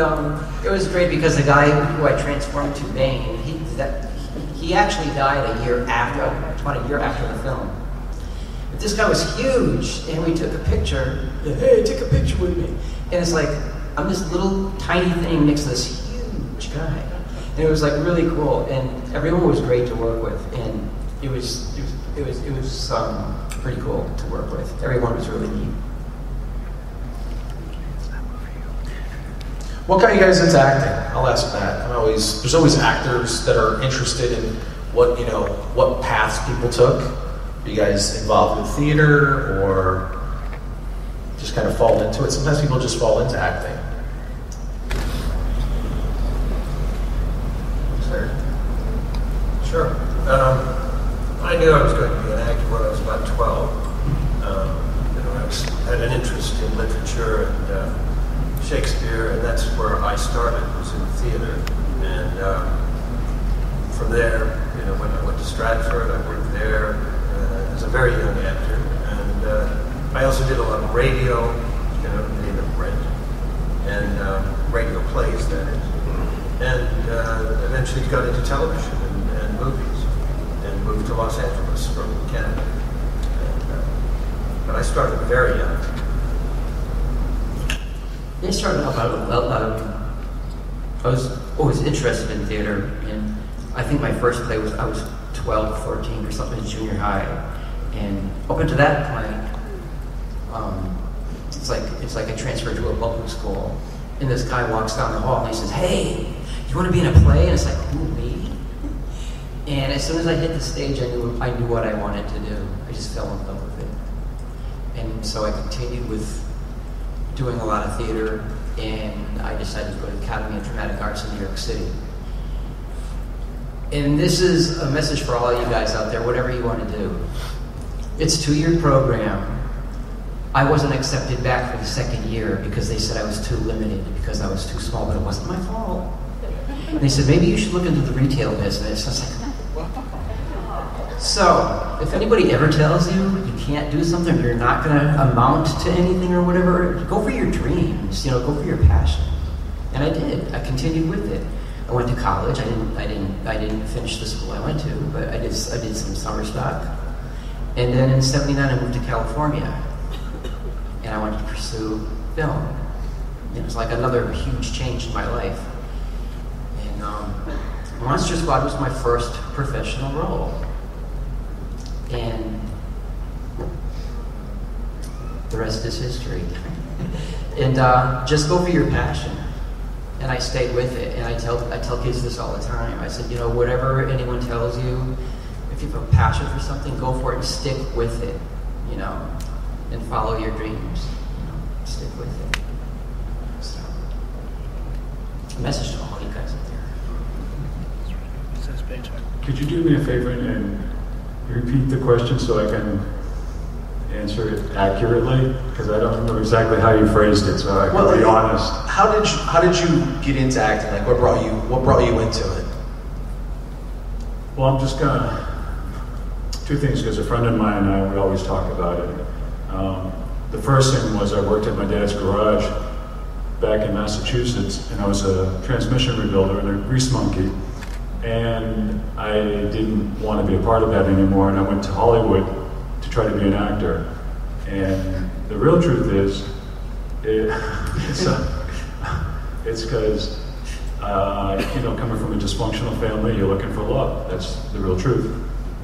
it was great because the guy who I transformed to Bane, he actually died about a year after the film. But this guy was huge, and we took a picture. Hey, take a picture with me. And it's like, I'm this little tiny thing next to this huge guy. And it was like really cool, and everyone was great to work with, and it was pretty cool to work with. Everyone was really neat. What got you guys into acting? I'll ask that. There's always actors that are interested in what paths people took. Are you guys involved with theater or just kind of fall into it? Sometimes people just fall into acting. Sure. I knew I was going to be an actor when I was about 12. I had an interest in literature and Shakespeare, and that's where I started, was in theater. And from there, when I went to Stratford, I worked there as a very young actor. And I also did a lot of radio, native print, and radio plays, that is. And eventually got into television and movies, and moved to Los Angeles from Canada. But I started very young. I started off, I was always interested in theater, and I think my first play was, I was 12, 14 or something in junior high, and up until that point, it's like a transfer to a public school, and this guy walks down the hall and he says, "Hey, you want to be in a play?" And it's like, "Who, me?" And as soon as I hit the stage, I knew what I wanted to do. I just fell in love with it, and so I continued with doing a lot of theater, and I decided to go to the Academy of Dramatic Arts in New York City. And this is a message for all of you guys out there, whatever you want to do. It's a 2-year program. I wasn't accepted back for the second year because they said I was too limited, because I was too small, but it wasn't my fault. And they said, maybe you should look into the retail business. I was like, so, if anybody ever tells you you can't do something, or you're not going to amount to anything or whatever, go for your dreams, go for your passion. And I did. I continued with it. I went to college. I didn't finish the school I went to, but I did some summer stock. And then in '79, I moved to California, and I wanted to pursue film. It was like another huge change in my life. And Monster Squad was my first professional role. And the rest is history. And just go for your passion. And I stayed with it. And I tell kids this all the time. I said, whatever anyone tells you, if you have a passion for something, go for it and stick with it, and follow your dreams. Stick with it. So, a message to all you guys out there. Could you do me a favor and repeat the question so I can answer it accurately? Because I don't know exactly how you phrased it, so I can be honest. How did you get into acting? Like, what brought you into it? Well, I'm just gonna two things, because a friend of mine and I would always talk about it. The first thing was I worked at my dad's garage back in Massachusetts, and I was a transmission rebuilder and a grease monkey. And I didn't want to be a part of that anymore, and I went to Hollywood to try to be an actor. And the real truth is, it's because, coming from a dysfunctional family, you're looking for love. That's the real truth.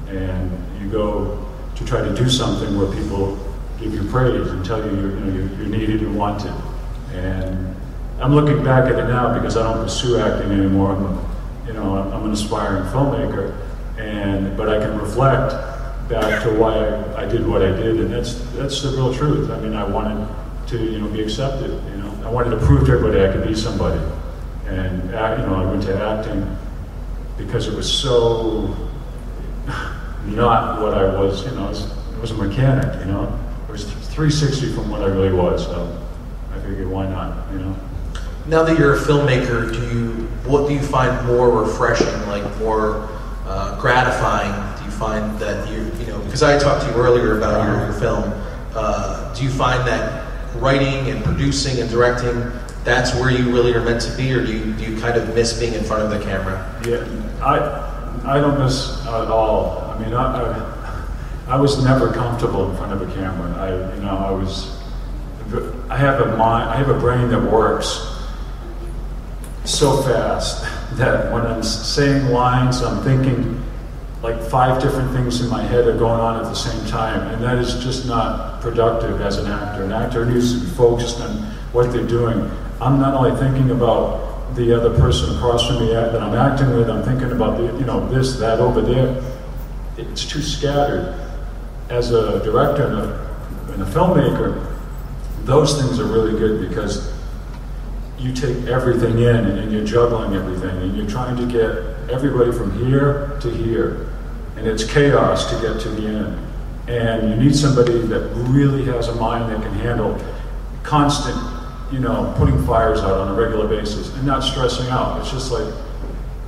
And you go to try to do something where people give you praise and tell you you're needed and wanted. And I'm looking back at it now because I don't pursue acting anymore. I'm an aspiring filmmaker, but I can reflect back to why I did what I did, and that's the real truth. I mean, I wanted to be accepted. I wanted to prove to everybody I could be somebody, and I went to acting because it was so not what I was. I was a mechanic. It was 360 from what I really was. So I figured, why not? Now that you're a filmmaker, what do you find more refreshing, like more gratifying? Do you find that because I talked to you earlier about your film, do you find that writing and producing and directing, that's where you really are meant to be, or do you kind of miss being in front of the camera? Yeah, I don't miss at all. I mean, I was never comfortable in front of a camera. I have a brain that works so fast that when I'm saying lines, I'm thinking like 5 different things in my head are going on at the same time, and that is just not productive as an actor. An actor needs to be focused on what they're doing. I'm not only thinking about the other person across from me that I'm acting with, I'm thinking about this, that, over there. It's too scattered. As a director and a filmmaker, those things are really good because you take everything in and you're juggling everything and you're trying to get everybody from here to here, and it's chaos to get to the end. And you need somebody that really has a mind that can handle constant, putting fires out on a regular basis and not stressing out. It's just like,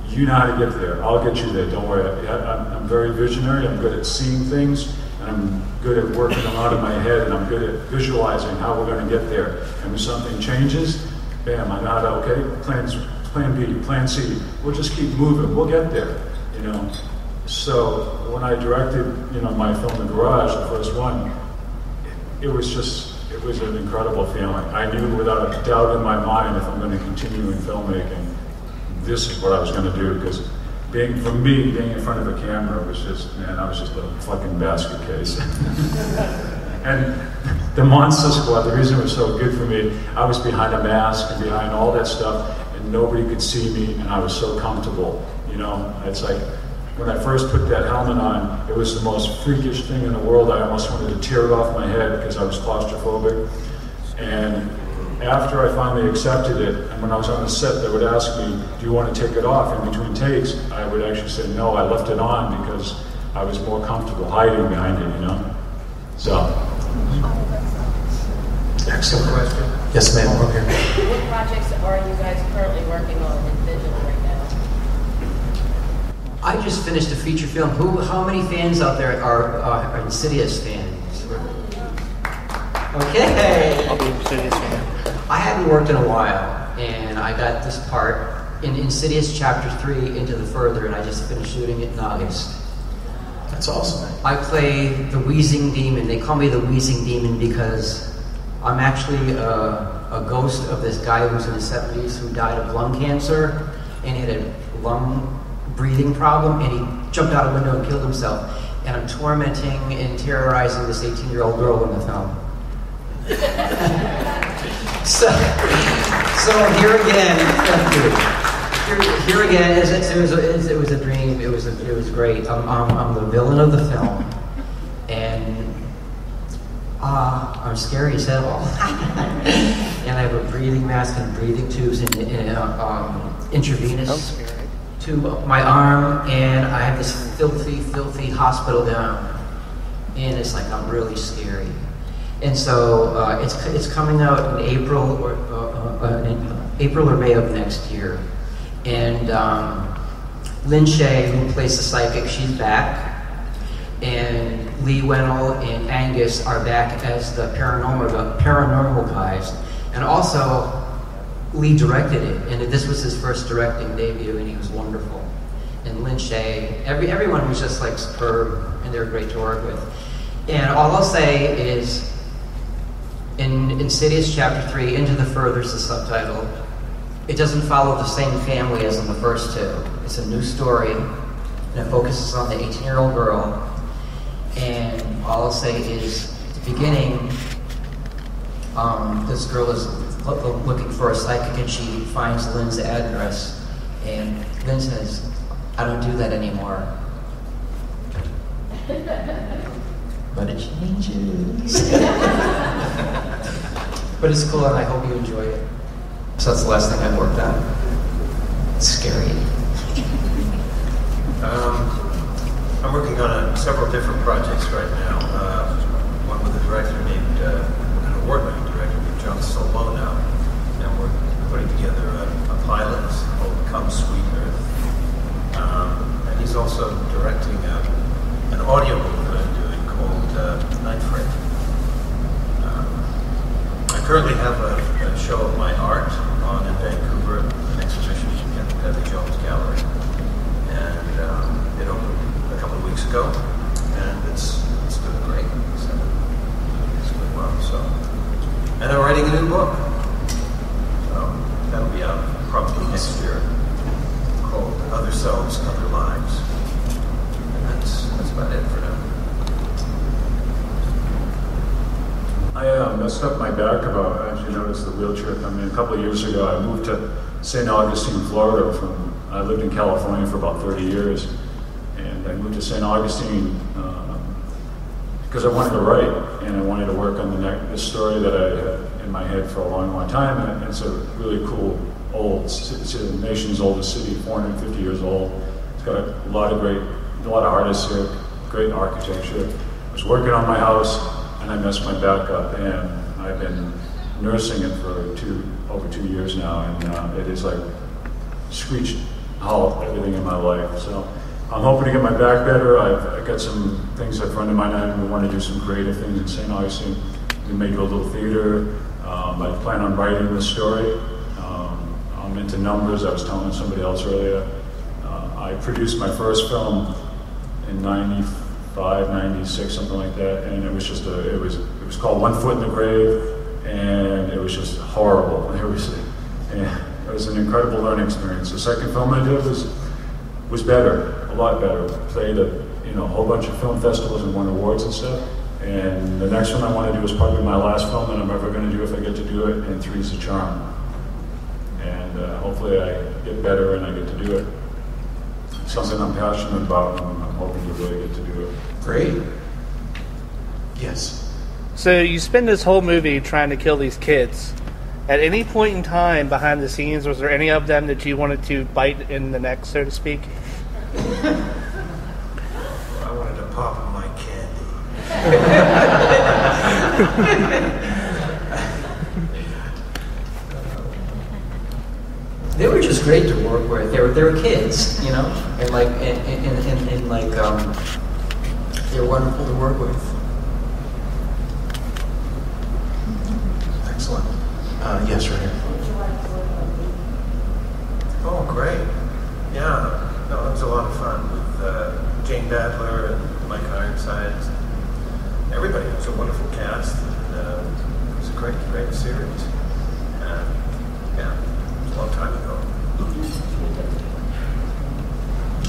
you know how to get there. I'll get you there, don't worry. I'm very visionary, I'm good at seeing things, and I'm good at working them out in my head, and I'm good at visualizing how we're going to get there. And when something changes, bam, I'm not okay. Plan B, Plan C. We'll just keep moving. We'll get there, So when I directed, my film, The Garage, the first one, it was an incredible feeling. I knew without a doubt in my mind, if I'm going to continue in filmmaking, this is what I was going to do, because being in front of a camera was just, I was just a fucking basket case. And the Monster Squad, the reason it was so good for me, I was behind a mask and behind all that stuff, and nobody could see me, and I was so comfortable. It's like, when I first put that helmet on, it was the most freakish thing in the world. I almost wanted to tear it off my head because I was claustrophobic. And after I finally accepted it, and when I was on the set, they would ask me, do you want to take it off in between takes? I would actually say, no, I left it on because I was more comfortable hiding behind it, So. Excellent question. Yes, ma'am, over here. What projects are you guys currently working on in digital right now? I just finished a feature film. How many fans out there are Insidious fans? Okay. I'll be Insidious fan. I hadn't worked in a while, and I got this part in Insidious Chapter 3, Into the Further, and I just finished shooting it in August. That's awesome. I play the Wheezing Demon. They call me the Wheezing Demon because I'm actually a ghost of this guy who's in his 70s who died of lung cancer and had a lung breathing problem, and he jumped out a window and killed himself. And I'm tormenting and terrorizing this 18-year-old girl in the film. So here again, thank you. Here again, it was a dream. It was great. I'm the villain of the film, and I'm scary as hell. And I have a breathing mask and breathing tubes and intravenous to my arm, and I have this filthy hospital gown, and it's like I'm really scary. And so it's coming out in April or May of next year. And Lynn Shay, who plays the psychic, she's back. And Lee Wennell and Angus are back as the paranormal guys. And also, Lee directed it, and this was his first directing debut, and he was wonderful. And Lynn Shay, everyone was just like superb, and they're great to work with. And all I'll say is, in Insidious Chapter 3, Into the Further is the subtitle. It doesn't follow the same family as in the first two. It's a new story, and it focuses on the 18-year-old girl. And all I'll say is, at the beginning, this girl is looking for a psychic, and she finds Lynn's address, and Lynn says, I don't do that anymore. But it changes. But it's cool, and I hope you enjoy it. So that's the last thing I've worked on. It's scary. I'm working on several different projects right now. One with a director named, an award-winning director named John Solona, and we're putting together a pilot called Come Sweet Earth. And he's also directing an audio book that I'm doing called Night Fright. I currently have a show of my art on in Vancouver, an exhibition at the Debbie Jones Gallery. And it opened a couple of weeks ago, and it's doing great. So it's doing well. So, and I'm writing a new book. I mean, a couple of years ago, I moved to St. Augustine, Florida. I lived in California for about 30 years, and I moved to St. Augustine because I wanted to write, and I wanted to work on this story that I had in my head for a long, long time. And it's a really cool it's the nation's oldest city, 450 years old. It's got a lot of artists here, great architecture. I was working on my house, and I messed my back up, and I've been nursing it for over 2 years now, and it is like screeched halt everything in my life. So I'm hoping to get my back better. I've got some things that a friend of mine and I, we want to do some creative things in St. Augustine. We may do a little theater. I plan on writing the story. I'm into numbers. I was telling somebody else earlier. I produced my first film in 95, 96, something like that, and it was just it was called One Foot in the Grave, and it was just horrible. It was an incredible learning experience. The second film I did was better, a lot better. Played a whole bunch of film festivals and won awards and stuff. And the next one I want to do is probably my last film that I'm ever going to do if I get to do it, and Three's a Charm. And hopefully I get better and I get to do it. It's something I'm passionate about, and I'm hoping to really get to do it. Great. Yes. So you spend this whole movie trying to kill these kids. At any point in time behind the scenes, was there any of them that you wanted to bite in the neck, so to speak? I wanted to pop my candy. They were just great to work with. They were kids, and they were wonderful to work with. Excellent. Yes, right here. Oh, great. Yeah. No, it was a lot of fun with Jane Badler and Mike Ironsides. Everybody. It was a wonderful cast. And, it was a great series. And, yeah, it was a long time ago.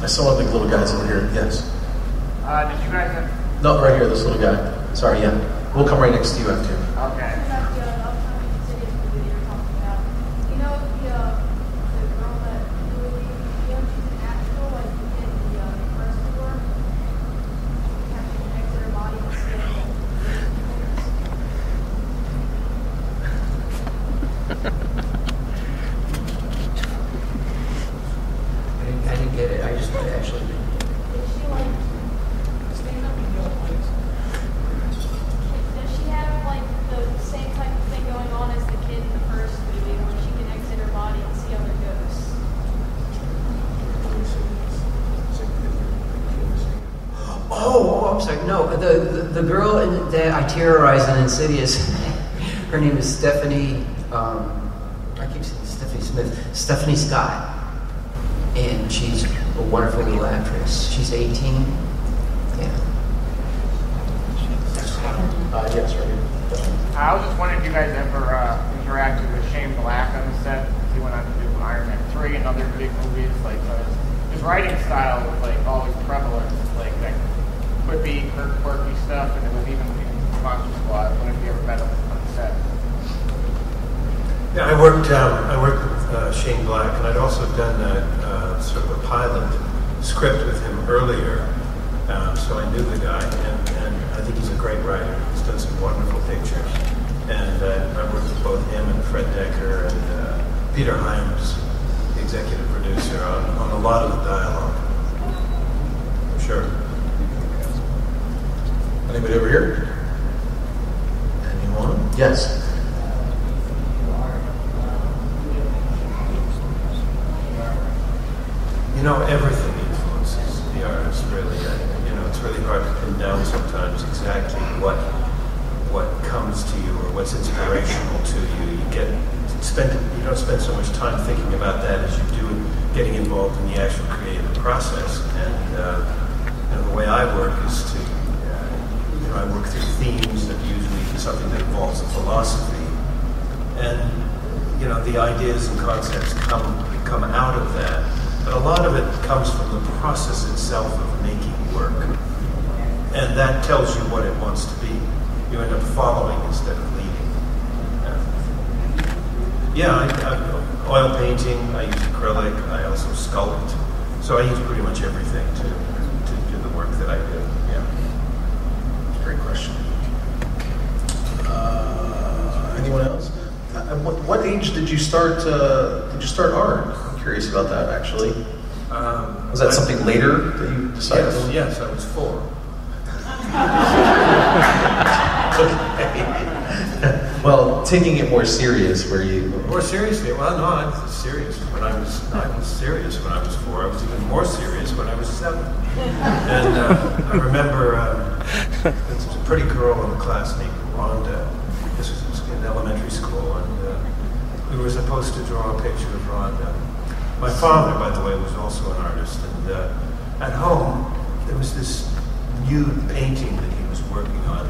I saw one of the little guys over here. Yes. Did you guys have... No, right here, this little guy. Sorry, yeah. We'll come right next to you after. Okay. I didn't get it. I just actually. Does she have like the same type of thing going on as the kid in the first movie, where she can exit her body and see other ghosts? Oh, I'm sorry. No, the girl that I terrorized in Insidious, her name is Stephanie. I keep saying Stephanie Smith. Stephanie Scott. And she's a wonderful little actress. She's 18. Yeah. Yes, right here. I was just wondering if you guys ever interacted with Shane Black on the set. He went on to do Iron Man 3 and other big movies. Like his writing style was like always prevalent. Like that could be quirky stuff, and it was even in Monster Squad. I wonder if you ever met him on the set. Yeah, I worked with Shane Black, and I'd also done sort of a pilot script with him earlier, so I knew the guy, and I think he's a great writer. He's done some wonderful pictures, and I worked with both him and Fred Decker and Peter Hyams, the executive producer, on a lot of the dialogue. Sure. Anybody over here? Anyone? Yes. Everything influences the artist, really. It's really hard to pin down sometimes exactly what comes to you or what's inspirational to you. You don't spend so much time thinking about that as you do getting involved in the actual creative process. And the way I work is to, I work through themes that usually is something that involves a philosophy, and the ideas and concepts come out of that. But a lot of it comes from the process itself of making work. And that tells you what it wants to be. You end up following instead of leading. Yeah, I oil painting, I use acrylic, I also sculpt. So I use pretty much everything to do the work that I do. Yeah. Great question. Anyone else? What age did you start art? I'm curious about that, actually. Was that something later that you decided? Yes, I was 4. Well, taking it more serious, were you? More seriously? Well, no, I was serious when I was 4. I was even more serious when I was 7. And I remember there was a pretty girl in the class named Rhonda. This was in elementary school, and we were supposed to draw a picture of Rhonda. My father, by the way, was also an artist, and at home there was this nude painting that he was working on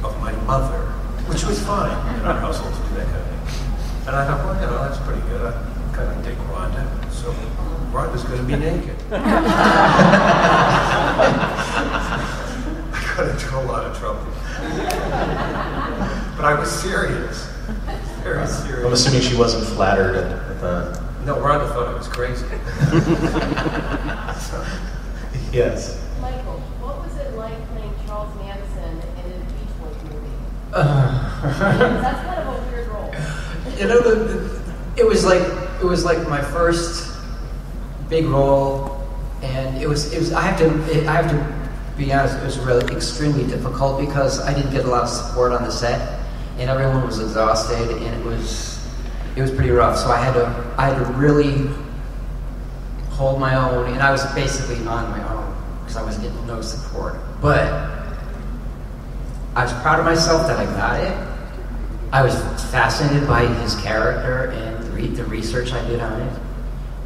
of my mother, which was fine in our household to do that kind of thing. And I thought, well, you know, that's pretty good. I kind of dig Rhonda, so Rhonda's going to be naked. I got into a lot of trouble. But I was serious. Very serious. I'm assuming she wasn't flattered at the... No, Rhonda thought I was crazy. So, yes. Michael, what was it like playing Charles Manson in a Beach Boys movie? That's kind of a weird role. You know, it was like my first big role, and it was. I have to be honest. It was really extremely difficult because I didn't get a lot of support on the set, and everyone was exhausted, and it was pretty rough. So I had to really hold my own, and I was basically on my own because I was getting no support. But I was proud of myself that I got it. I was fascinated by his character and the research I did on it.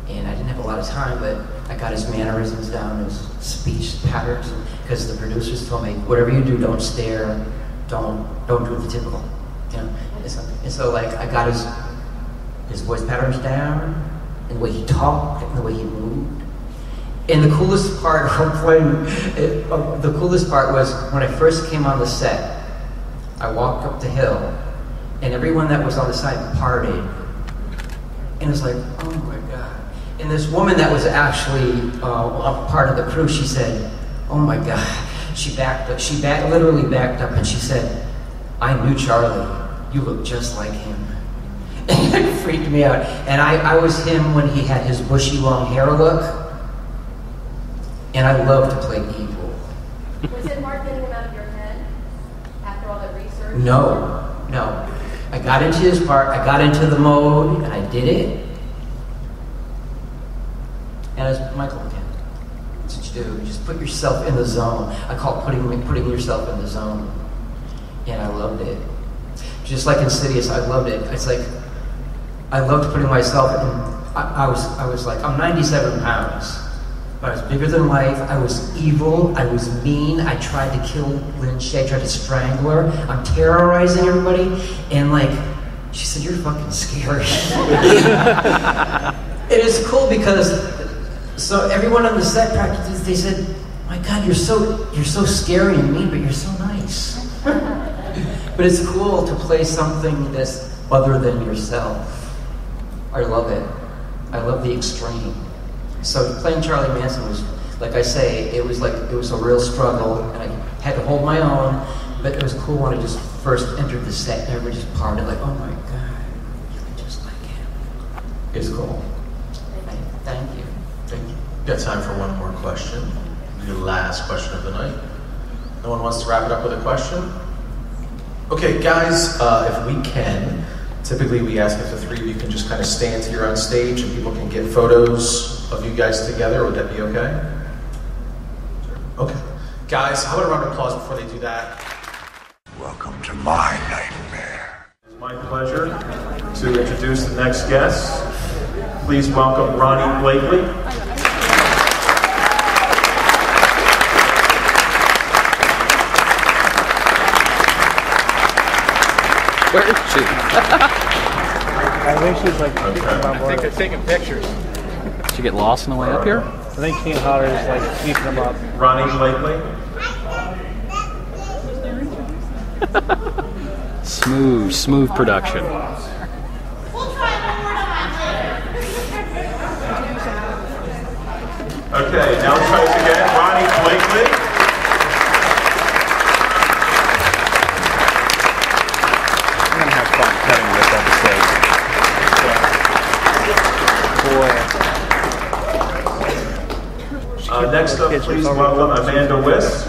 And I didn't have a lot of time, but I got his mannerisms down, his speech patterns, because the producers told me, whatever you do, don't stare, don't do the typical, you know. And so like I got his voice patterns down, and the way he talked, and the way he moved. And the coolest part was when I first came on the set. I walked up the hill, and everyone that was on the side parted. And it was like, oh my God. And this woman that was actually a part of the crew, she said, oh my God. She literally backed up, and she said, I knew Charlie. You look just like him. And it freaked me out. And I was him when he had his bushy long hair look. And I love to play evil. Was it hard getting him out of your head after all that research? No. I got into his part, I got into the mode, and I did it. And it's Michael again. That's what you do. You just put yourself in the zone. I call it putting yourself in the zone. And I loved it. Just like Insidious, I loved it. It's like, I loved putting myself in, I was like, I'm 97 pounds. I was bigger than life, I was evil, I was mean, I tried to kill Lynch, I tried to strangle her, I'm terrorizing everybody, and like, she said, you're fucking scary. It is cool because, so everyone on the set practices, they said, my God, you're so scary and mean, but you're so nice. But it's cool to play something that's other than yourself. I love it. I love the extreme. So playing Charlie Manson was, like I say, it was a real struggle, and I had to hold my own, but it was cool when I just first entered the set and everybody just parted like, oh my God, you look just like him. It's cool. Thank you. Got time for one more question. The last question of the night. No one wants to wrap it up with a question? Okay, guys, if we can, typically we ask if the three of you can just kind of stand here on stage and people can get photos of you guys together. Would that be okay? Okay. Guys, how about a round of applause before they do that? Welcome to my nightmare. It's my pleasure to introduce the next guest. Please welcome Ronnie Blakely. Where is she? I think she's like thinking about more. I think they're taking pictures. Did you get lost on the way up here? I think King Holler is like keeping them up. Ronnie Blakely. Smooth production. We'll try Okay, now let's try this again. Ronnie Blakely. I'm gonna have fun cutting this episode. Next up, please welcome Amanda Wiss.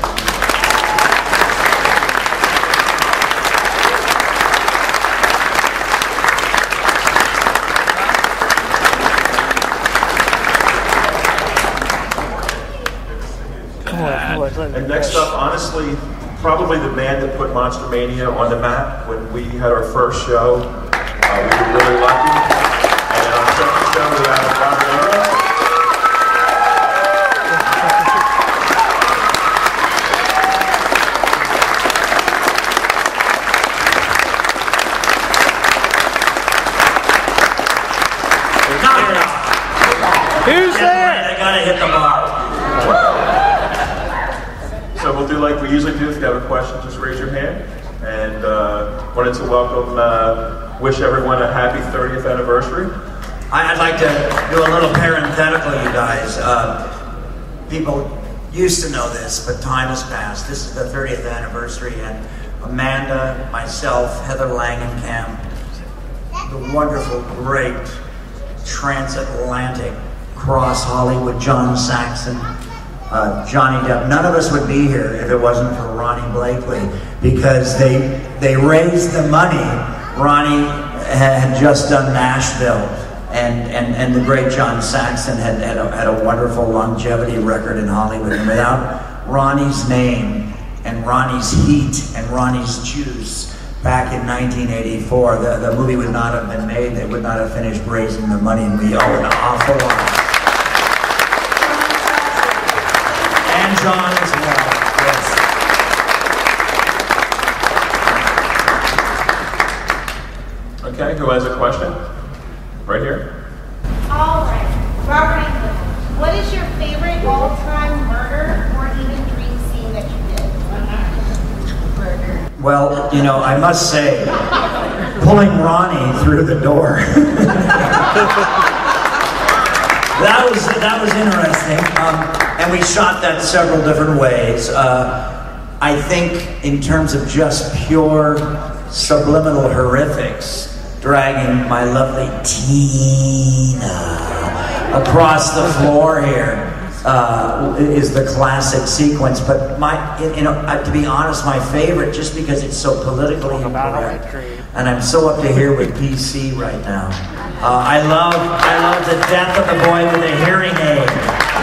And next up, honestly, probably the man that put Monster-Mania on the map. When we had our first show, we were really lucky. And our second show, we had Robert Englund. Who's there? I gotta hit the bar. So we'll do like we usually do. If you have a question, just raise your hand. And wanted to welcome, wish everyone a happy 30th anniversary. I'd like to do a little parenthetical, you guys. People used to know this, but time has passed. This is the 30th anniversary, and Amanda, myself, Heather Langenkamp, the wonderful, great transatlantic cross Hollywood John Saxon, Johnny Depp. None of us would be here if it wasn't for Ronnie Blakely, because they raised the money. Ronnie had just done Nashville, and the great John Saxon had a wonderful longevity record in Hollywood. And without Ronnie's name and Ronnie's heat and Ronnie's juice back in 1984, the movie would not have been made. They would not have finished raising the money, and we owe an awful lot. And John as well, yes. Okay, who has a question? Right here. All right, Robert Englund, what is your favorite all-time murder or even dream scene that you did? Murder. Well, you know, I must say, pulling Ronnie through the door. That was interesting, and we shot that several different ways. I think in terms of just pure subliminal horrifics, dragging my lovely Tina across the floor here is the classic sequence. But to be honest, my favorite, just because it's so politically incorrect, and I'm so up to here with PC right now. I love the death of the boy with a hearing aid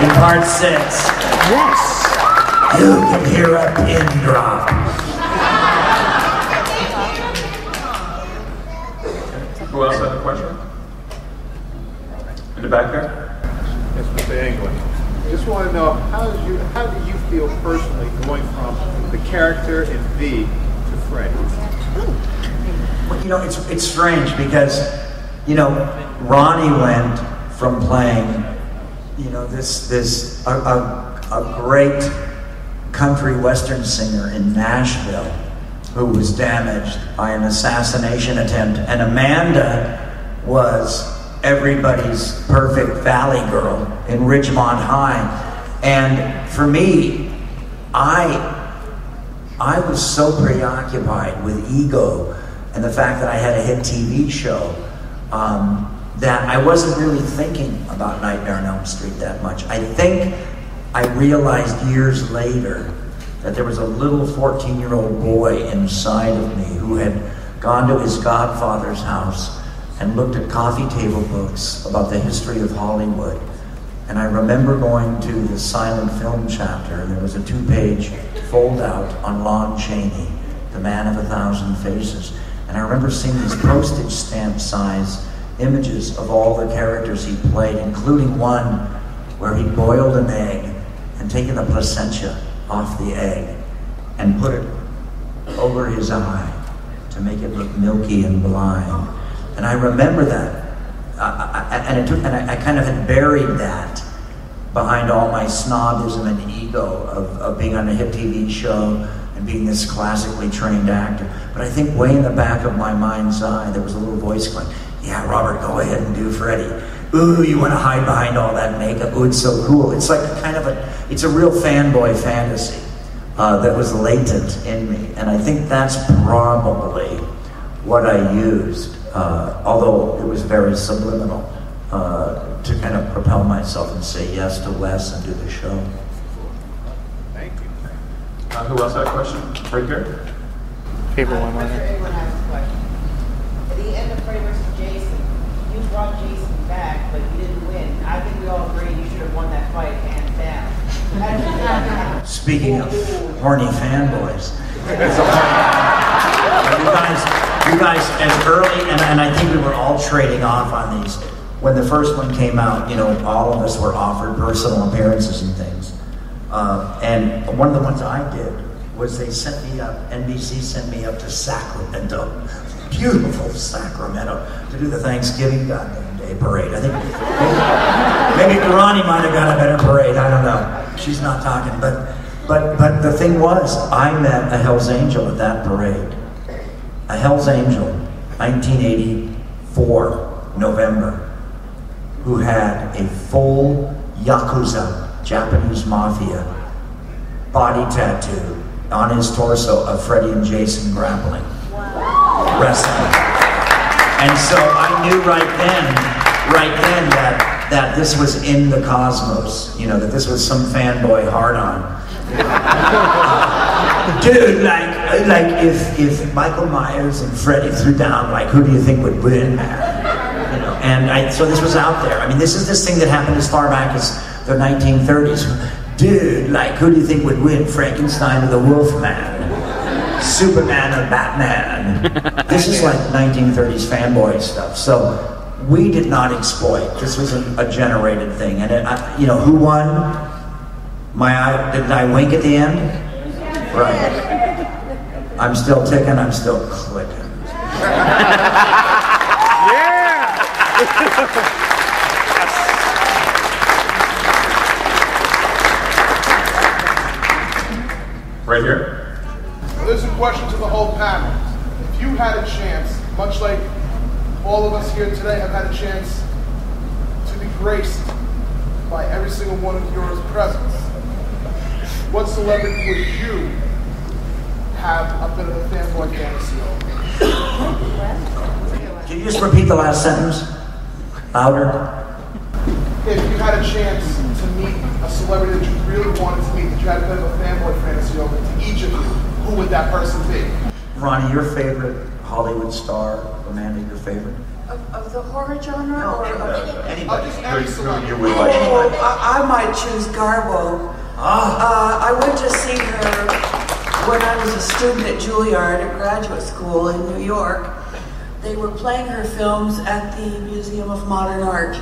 in part 6. Yes, you can hear a pin drop. Who else has a question? In the back there? Yes, Mr. Englund. Just want to know, how do you feel personally going from the character in V to Freddy? Well, you know, it's strange because, you know, Ronnie went from playing, you know, a great country western singer in Nashville who was damaged by an assassination attempt, and Amanda was everybody's perfect valley girl in Ridgemont High. And for me, I was so preoccupied with ego and the fact that I had a hit TV show that I wasn't really thinking about Nightmare on Elm Street that much. I think I realized years later that there was a little 14-year-old boy inside of me who had gone to his godfather's house and looked at coffee table books about the history of Hollywood. And I remember going to the silent film chapter, and there was a 2-page fold-out on Lon Chaney, the man of 1,000 faces. And I remember seeing these postage stamp size images of all the characters he played, including one where he boiled an egg and taken the placenta off the egg and put it over his eye to make it look milky and blind. And I remember that. I kind of had buried that behind all my snobism and ego of being on a hit TV show and being this classically trained actor. But I think way in the back of my mind's eye, there was a little voice going, yeah, Robert, go ahead and do Freddy. ooh, you want to hide behind all that makeup. Ooh, it's so cool. It's like it's a real fanboy fantasy that was latent in me. And I think that's probably what I used, although it was very subliminal, to kind of propel myself and say yes to Wes and do the show. Thank you. Who else had a question? Right here. Favorite one. Mr. Englund has a question. At the end of Freddy vs. Jason, you brought Jason back, but you didn't win. I think we all agree you should have won that fight hands down. How did you feel about that? Speaking of horny fanboys, you guys, as early, and I think we were all trading off on these. When the first one came out, you know, all of us were offered personal appearances and things. And one of the ones I did was they sent me up, NBC sent me up to Sacramento, beautiful Sacramento, to do the Thanksgiving goddamn Day parade. I think maybe Ronnie might have got a better parade, I don't know. She's not talking, but the thing was, I met a Hell's Angel at that parade. A Hell's Angel, 1984, November, who had a full Yakuza, Japanese mafia, body tattoo on his torso of Freddy and Jason grappling, wrestling. And so I knew right then that this was in the cosmos, you know, that this was some fanboy hard-on. Dude, like if Michael Myers and Freddy threw down, like, who do you think would win? You know, and so this was out there. I mean, this is this thing that happened as far back as the 1930s. Dude, like, who do you think would win? Frankenstein or the Wolfman? Superman or Batman? This is like 1930s fanboy stuff. So we did not exploit. This was a generated thing. And you know, who won? My eye, did I wink at the end? Right. I'm still ticking, I'm still clicking. Right here. Well, there's a question to the whole panel. If you had a chance, much like all of us here today have had a chance to be graced by every single one of yours presence, what celebrity would you have a bit of a fanboy fantasy over? Can you just repeat the last sentence? Louder. If you had a chance to meet a celebrity that you really wanted to meet, that you had a bit of a fanboy fantasy over, to each of you, who would that person be? Ronnie, your favorite Hollywood star? Amanda, your favorite? Of the horror genre? Or anybody who you would Oh, like. I might choose Garbo. I went to see her when I was a student at Juilliard at graduate school in New York. They were playing her films at the Museum of Modern Art.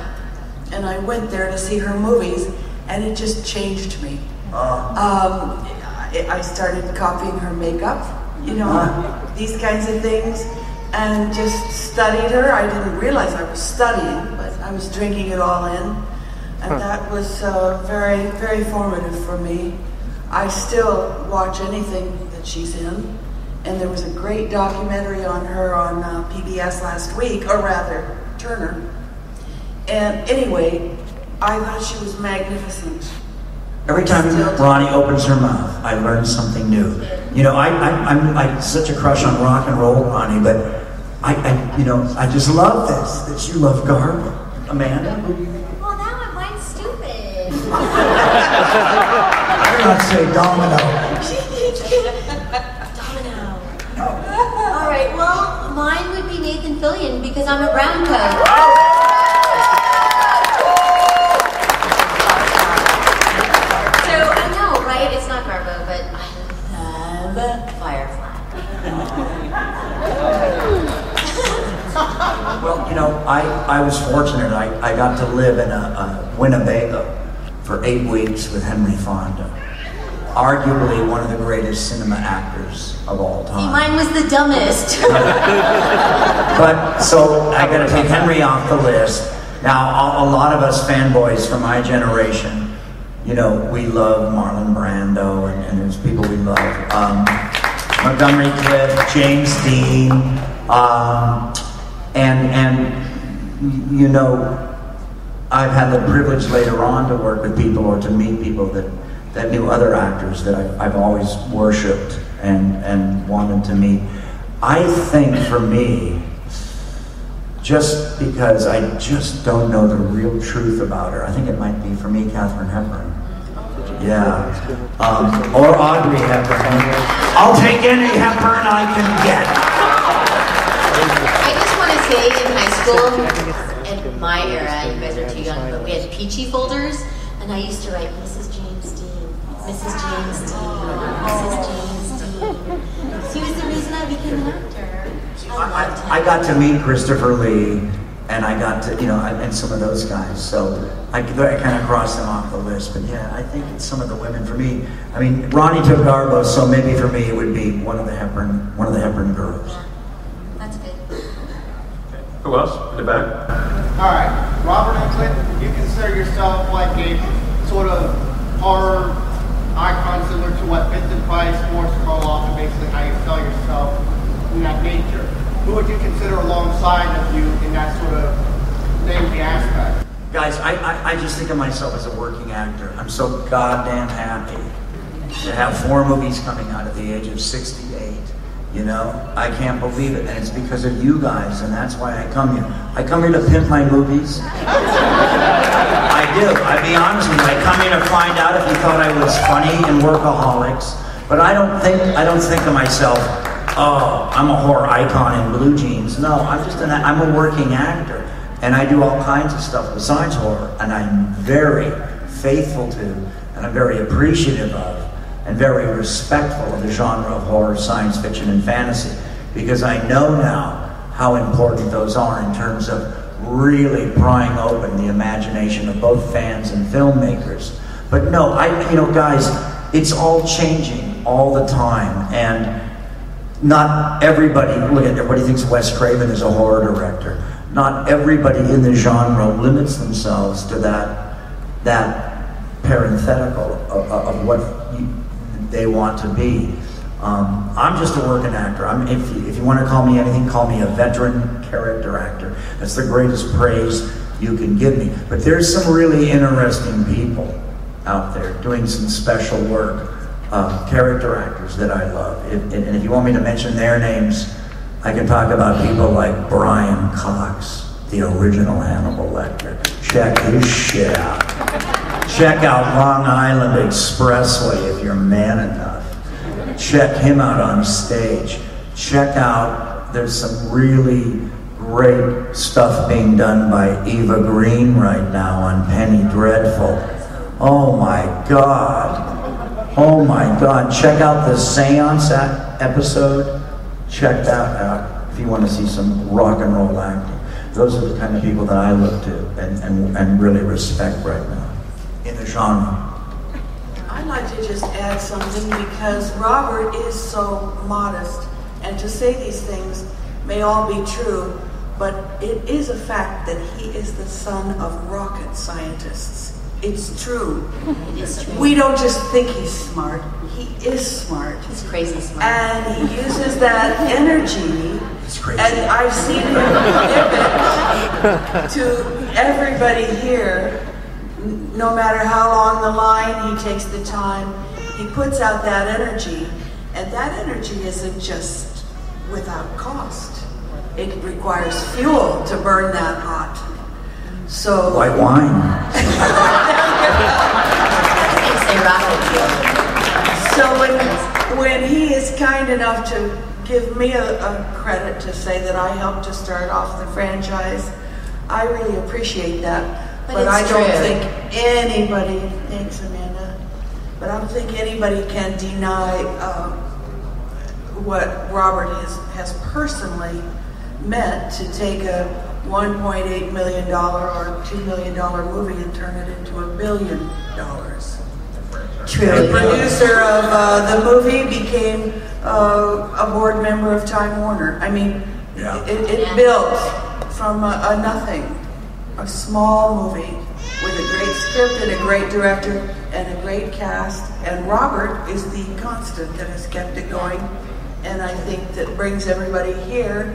And I went there to see her movies, and it just changed me. I started copying her makeup, you know, these kinds of things, and just studied her. I didn't realize I was studying, but I was drinking it all in. And that was very, very formative for me. I still watch anything that she's in. And there was a great documentary on her on PBS last week, or rather, Turner. And anyway, I thought she was magnificent. Every time Ronnie opens her mouth, I learn something new. You know, I'm such a crush on rock and roll, Ronnie, but I just love this, that you love Garbo. Amanda? Well, now mine's stupid. I did not say Domino. Domino. All right, well, mine would be Nathan Fillion because I'm a brown coat. So I know, right? It's not Garbo, but I love Firefly. Well, you know, I was fortunate. I got to live in a Winnebago for 8 weeks with Henry Fonda. Arguably one of the greatest cinema actors of all time. Mine was the dumbest. But, so I gotta take Henry off the list. Now, a lot of us fanboys from my generation, you know, we love Marlon Brando, and there's people we love. Montgomery Clift, James Dean, and you know, I've had the privilege later on to work with people or to meet people that knew other actors that I've always worshipped and wanted to meet. I think for me, just because I just don't know the real truth about her, I think it might be for me Katharine Hepburn. Yeah. Or Audrey Hepburn. I'll take any Hepburn I can get. I just want to say in high school, in my era, you guys are too young, but we had peachy folders, and I used to write Mrs. James Dean, Mrs. James Dean, Mrs. James Dean. She was the reason I became an actor. I got to meet Christopher Lee, and I got to, and some of those guys, so I kind of crossed them off the list. But yeah, I think it's some of the women for me. I mean, Ronnie took Garbo, so maybe for me it would be one of the Hepburn girls. That's good. Who else? In the back? All right, Robert Englund, you consider yourself like a sort of horror icon similar to what Vincent Price, Morris Karloff, and basically how you sell yourself in that nature. Who would you consider alongside of you in that sort of namely aspect? Guys, I just think of myself as a working actor. I'm so goddamn happy to have 4 movies coming out at the age of 68. I can't believe it, and it's because of you guys, and that's why I come here. I come here to pimp my movies. I do. I'll be honest with you. I come here to find out if you thought I was funny in Workaholics, but I don't think of myself, oh, I'm a horror icon in blue jeans. No, I'm a working actor, and I do all kinds of stuff besides horror, and I'm very faithful to, and I'm very appreciative of, and very respectful of the genre of horror, science fiction, and fantasy, because I know now how important those are in terms of really prying open the imagination of both fans and filmmakers. But no, guys, it's all changing all the time, and not everybody, look at everybody thinks Wes Craven is a horror director. Not everybody in the genre limits themselves to that parenthetical of what they want to be. I'm just a working actor. If you want to call me anything, call me a veteran character actor. That's the greatest praise you can give me. But there's some really interesting people out there doing some special work, character actors that I love. And if you want me to mention their names, I can talk about people like Brian Cox, the original Hannibal Lecter. Check his shit out. Check out Long Island Expressway if you're man enough. Check him out on stage. Check out, there's some really great stuff being done by Eva Green right now on Penny Dreadful. Oh my God. Oh my God. Check out the Seance episode. Check that out if you want to see some rock and roll acting. Those are the kind of people that I look to and really respect right now in the genre. I'd like to just add something because Robert is so modest, and to say these things may all be true, but it is a fact that he is the son of rocket scientists. It's true. It is true. We don't just think he's smart. He is smart. He's crazy smart. And he uses that energy. He's crazy. And I've seen him give it to everybody here. No matter how long the line, he takes the time. He puts out that energy. And that energy isn't just without cost. It requires fuel to burn that hot. So white wine. So when he is kind enough to give me a credit to say that I helped to start off the franchise, I really appreciate that. But I don't think anybody, thanks Amanda, but I don't think anybody can deny what Robert has personally meant to take a $1.8 million or $2 million movie and turn it into $1 billion. Truly. The producer of the movie became a board member of Time Warner. I mean, it built from a nothing, a small movie with a great script and a great director and a great cast. And Robert is the constant that has kept it going. And I think that brings everybody here,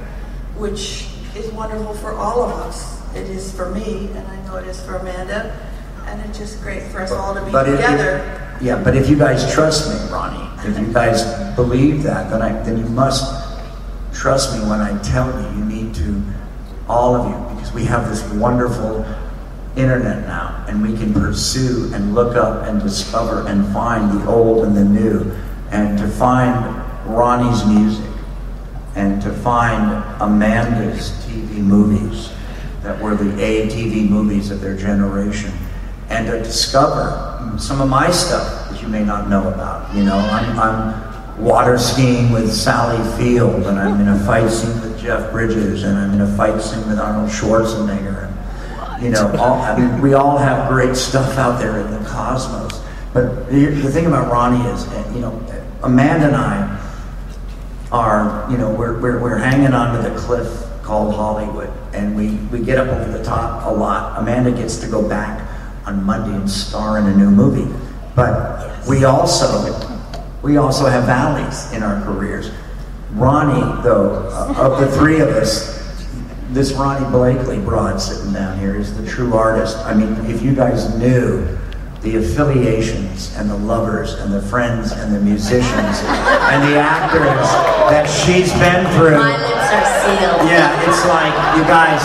which is wonderful for all of us. It is for me, and I know it is for Amanda, and it's just great for us all to be But together. but if you guys trust me, Ronnie, if you guys believe that, then you must trust me when I tell you, you need to, all of you, because we have this wonderful internet now, and we can pursue and look up and discover and find the old and the new, and to find Ronnie's music, and to find Amanda's TV movies that were the ATV movies of their generation, and to discover some of my stuff that you may not know about. You know, I'm water skiing with Sally Field, and I'm in a fight scene with Jeff Bridges, and I'm in a fight scene with Arnold Schwarzenegger. And, you know, we all have great stuff out there in the cosmos. But the thing about Ronnie is, you know, Amanda and I are, you know, we're hanging onto the cliff called Hollywood, and we get up over the top a lot. Amanda gets to go back on Monday and star in a new movie. But we also have valleys in our careers. Ronnie, though, of the three of us, this Ronnie Blakely broad sitting down here is the true artist. I mean, if you guys knew the affiliations and the lovers and the friends and the musicians and the actors that she's been through. My lips are sealed. Yeah, it's like, you guys,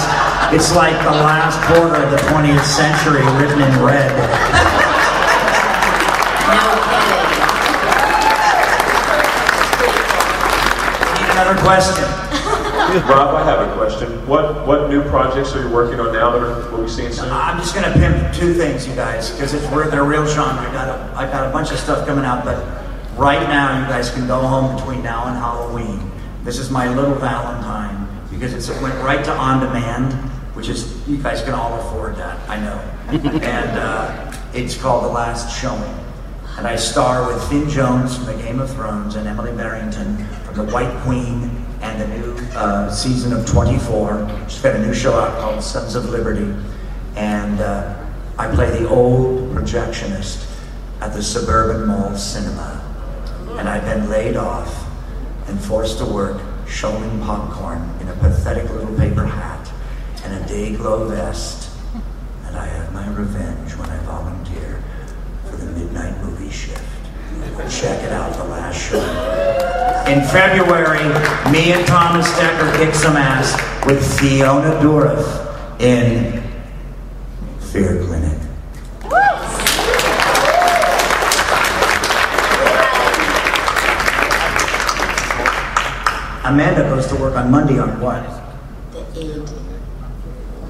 it's like the last quarter of the 20th century written in red. Another question. Rob, I have a question. What new projects are you working on now that we'll be seeing soon? I'm just going to pimp two things, you guys, because they're real genre. I've got a bunch of stuff coming out, but right now you guys can go home between now and Halloween. This is my little Valentine, because it went right to on demand, which is, you guys can all afford that, I know. And it's called The Last Showing. And I star with Finn Jones from the Game of Thrones and Emily Barrington from The White Queen and the new season of 24. She's got a new show out called Sons of Liberty. And I play the old projectionist at the Suburban Mall Cinema. And I've been laid off and forced to work showing popcorn in a pathetic little paper hat and a day-glow vest. And I have my revenge when I volunteer for the midnight movie shift. Check it out, The Last Show. In February, me and Thomas Dekker kick some ass with Fiona Dourif in Fear Clinic. Amanda goes to work on Monday on what? The Id.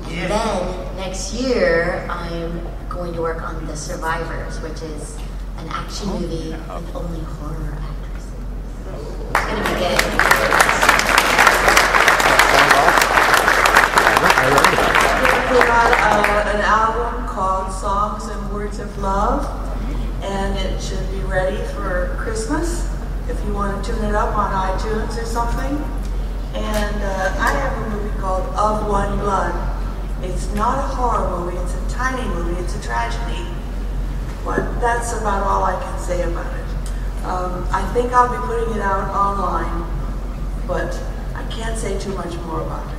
And then next year, I'm going to work on The Survivors, which is an action movie with only horror actresses. It's going to be good. We got an album called Songs and Words of Love, and it should be ready for Christmas if you want to tune it up on iTunes or something. And I have a movie called Of One Blood. It's not a horror movie, it's a tiny movie, it's a tragedy. But that's about all I can say about it. I think I'll be putting it out online, but I can't say too much more about it.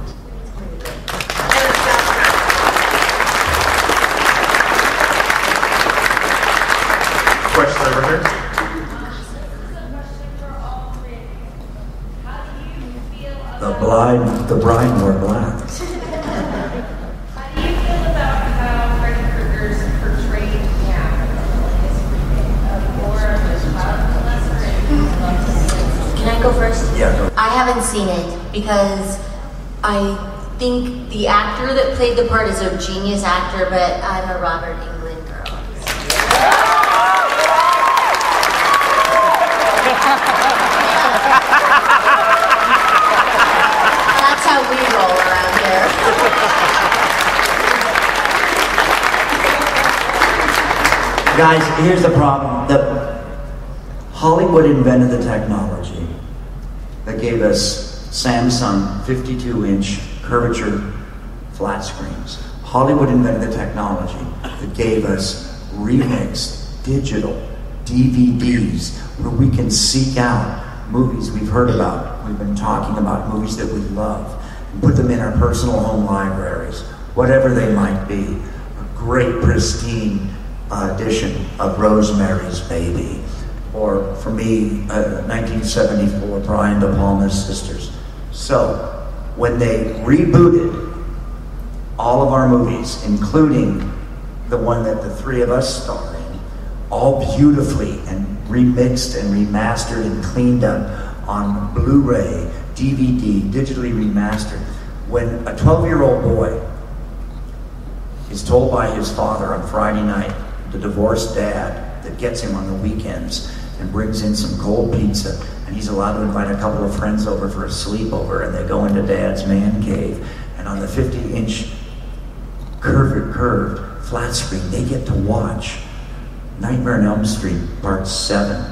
Question over here. The bride wore black. How do you feel about how Freddy Krueger's portrayed now? More of a child molester? Can I go first? Yeah, go. I haven't seen it because I think the actor that played the part is a genius actor, but I'm a Robert Englund girl. That's how we roll around here. Guys, here's the problem. Hollywood invented the technology that gave us Samsung 52-inch curvature flat screens. Hollywood invented the technology that gave us remixed digital DVDs where we can seek out movies we've heard about, we've been talking about, movies that we love, and put them in our personal home libraries. whatever they might be. A great pristine edition of Rosemary's Baby, or for me, 1974, Brian De Palma's Sisters. So, when they rebooted all of our movies, including the one that the three of us star in, all beautifully and remixed and remastered and cleaned up on Blu-ray, DVD, digitally remastered. When a 12-year-old boy is told by his father on Friday night, the divorced dad that gets him on the weekends and brings in some cold pizza, and he's allowed to invite a couple of friends over for a sleepover, and they go into Dad's man cave, and on the 50-inch curved flat screen, they get to watch Nightmare on Elm Street Part 7,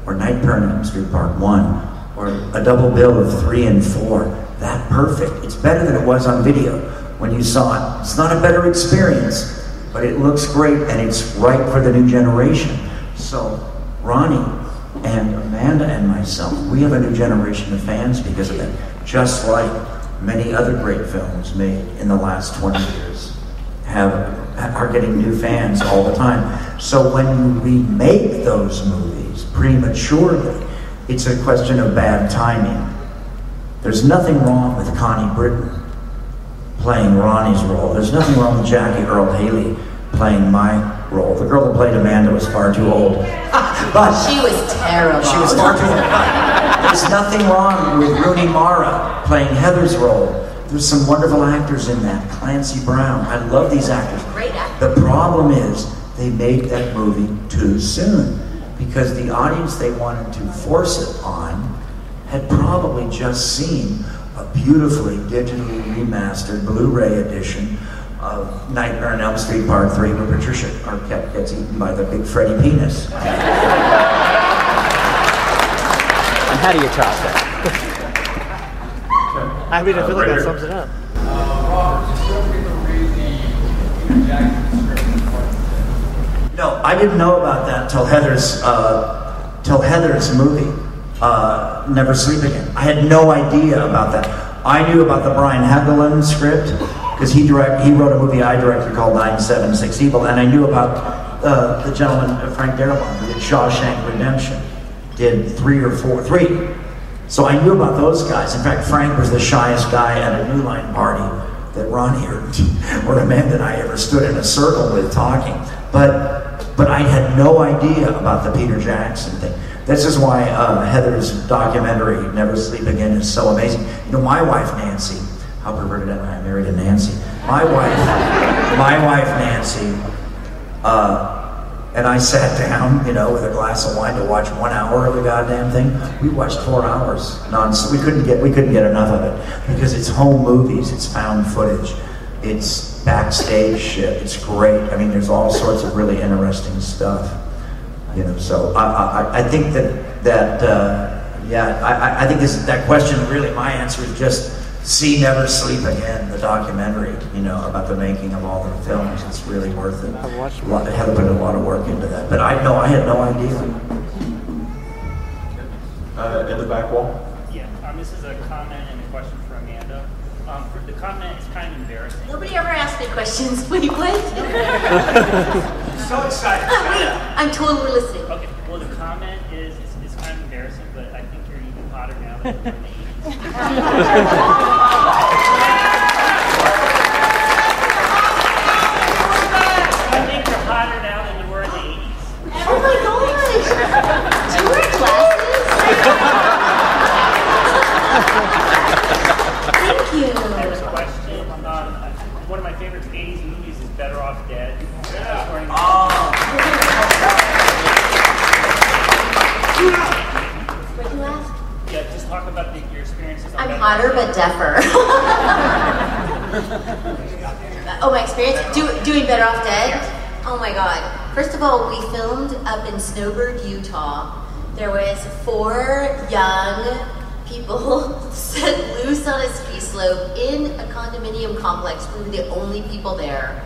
or Nightmare on Elm Street Part 1, or a double bill of 3 and 4. That perfect. It's better than it was on video when you saw it. It's not a better experience, but it looks great, and it's right for the new generation. So Ronnie and Amanda and myself, we have a new generation of fans because of it, just like many other great films made in the last 20 years are getting new fans all the time. So when we make those movies prematurely, it's a question of bad timing. There's nothing wrong with Connie Britton playing Ronnie's role. There's nothing wrong with Jackie Earle Haley playing my role. The girl that played Amanda was far too old. But she was terrible. She was far too old. There's nothing wrong with Rooney Mara playing Heather's role. There's some wonderful actors in that. Clancy Brown. I love these actors. Great actors. The problem is they made that movie too soon because the audience they wanted to force it on had probably just seen a beautifully digitally remastered Blu-ray edition of Nightmare on Elm Street Part 3 where Patricia Arquette gets eaten by the big Freddy penis. And how do you top that? I mean, I feel like that sums it up. Robert, did you ever get to read the Peter Jackson script? No, I didn't know about that till Heather's movie, Never Sleep Again. I had no idea about that. I knew about the Brian Hagelin script because he wrote a movie I directed called 976 Evil, and I knew about the gentleman Frank Darabont who did Shawshank Redemption, did 3 or 4. So I knew about those guys. In fact, Frank was the shyest guy at a New Line party that Ronnie or Amanda and I ever stood in a circle with talking. But I had no idea about the Peter Jackson thing. This is why Heather's documentary, Never Sleep Again, is so amazing. You know, my wife, Nancy, how perverted am I? I married a Nancy. My wife Nancy, and I sat down, you know, with a glass of wine to watch 1 hour of the goddamn thing. We watched 4 hours non-stop. We couldn't get enough of it because it's home movies, it's found footage, it's backstage shit. It's great. I mean, there's all sorts of really interesting stuff. You know, so I think I think that question really, my answer is just see Never Sleep Again, the documentary, you know, about the making of all the films. It's really worth it. I had to put a lot of work into that, but I had no idea. In the back wall? Yeah, this is a comment and a question for Amanda. The comment is kind of embarrassing. Nobody ever asked me questions. Wait, what? So excited. Wait, I'm totally listening. Okay, well, the comment is kind of embarrassing, but I think you're even hotter now than you were in the 80s. I think you're hotter now than you were in the 80s. Oh my gosh! Do you wear glasses? Thank you. Next question. One of my favorite 80s movies is Better Off Dead. What do you ask? Yeah, just talk about your experiences. I'm hotter but deafer. Oh, my experience doing Better Off Dead? Oh my God. First of all, we filmed up in Snowbird, Utah. There was 4 young people set loose on a ski slope in a condominium complex. We were the only people there.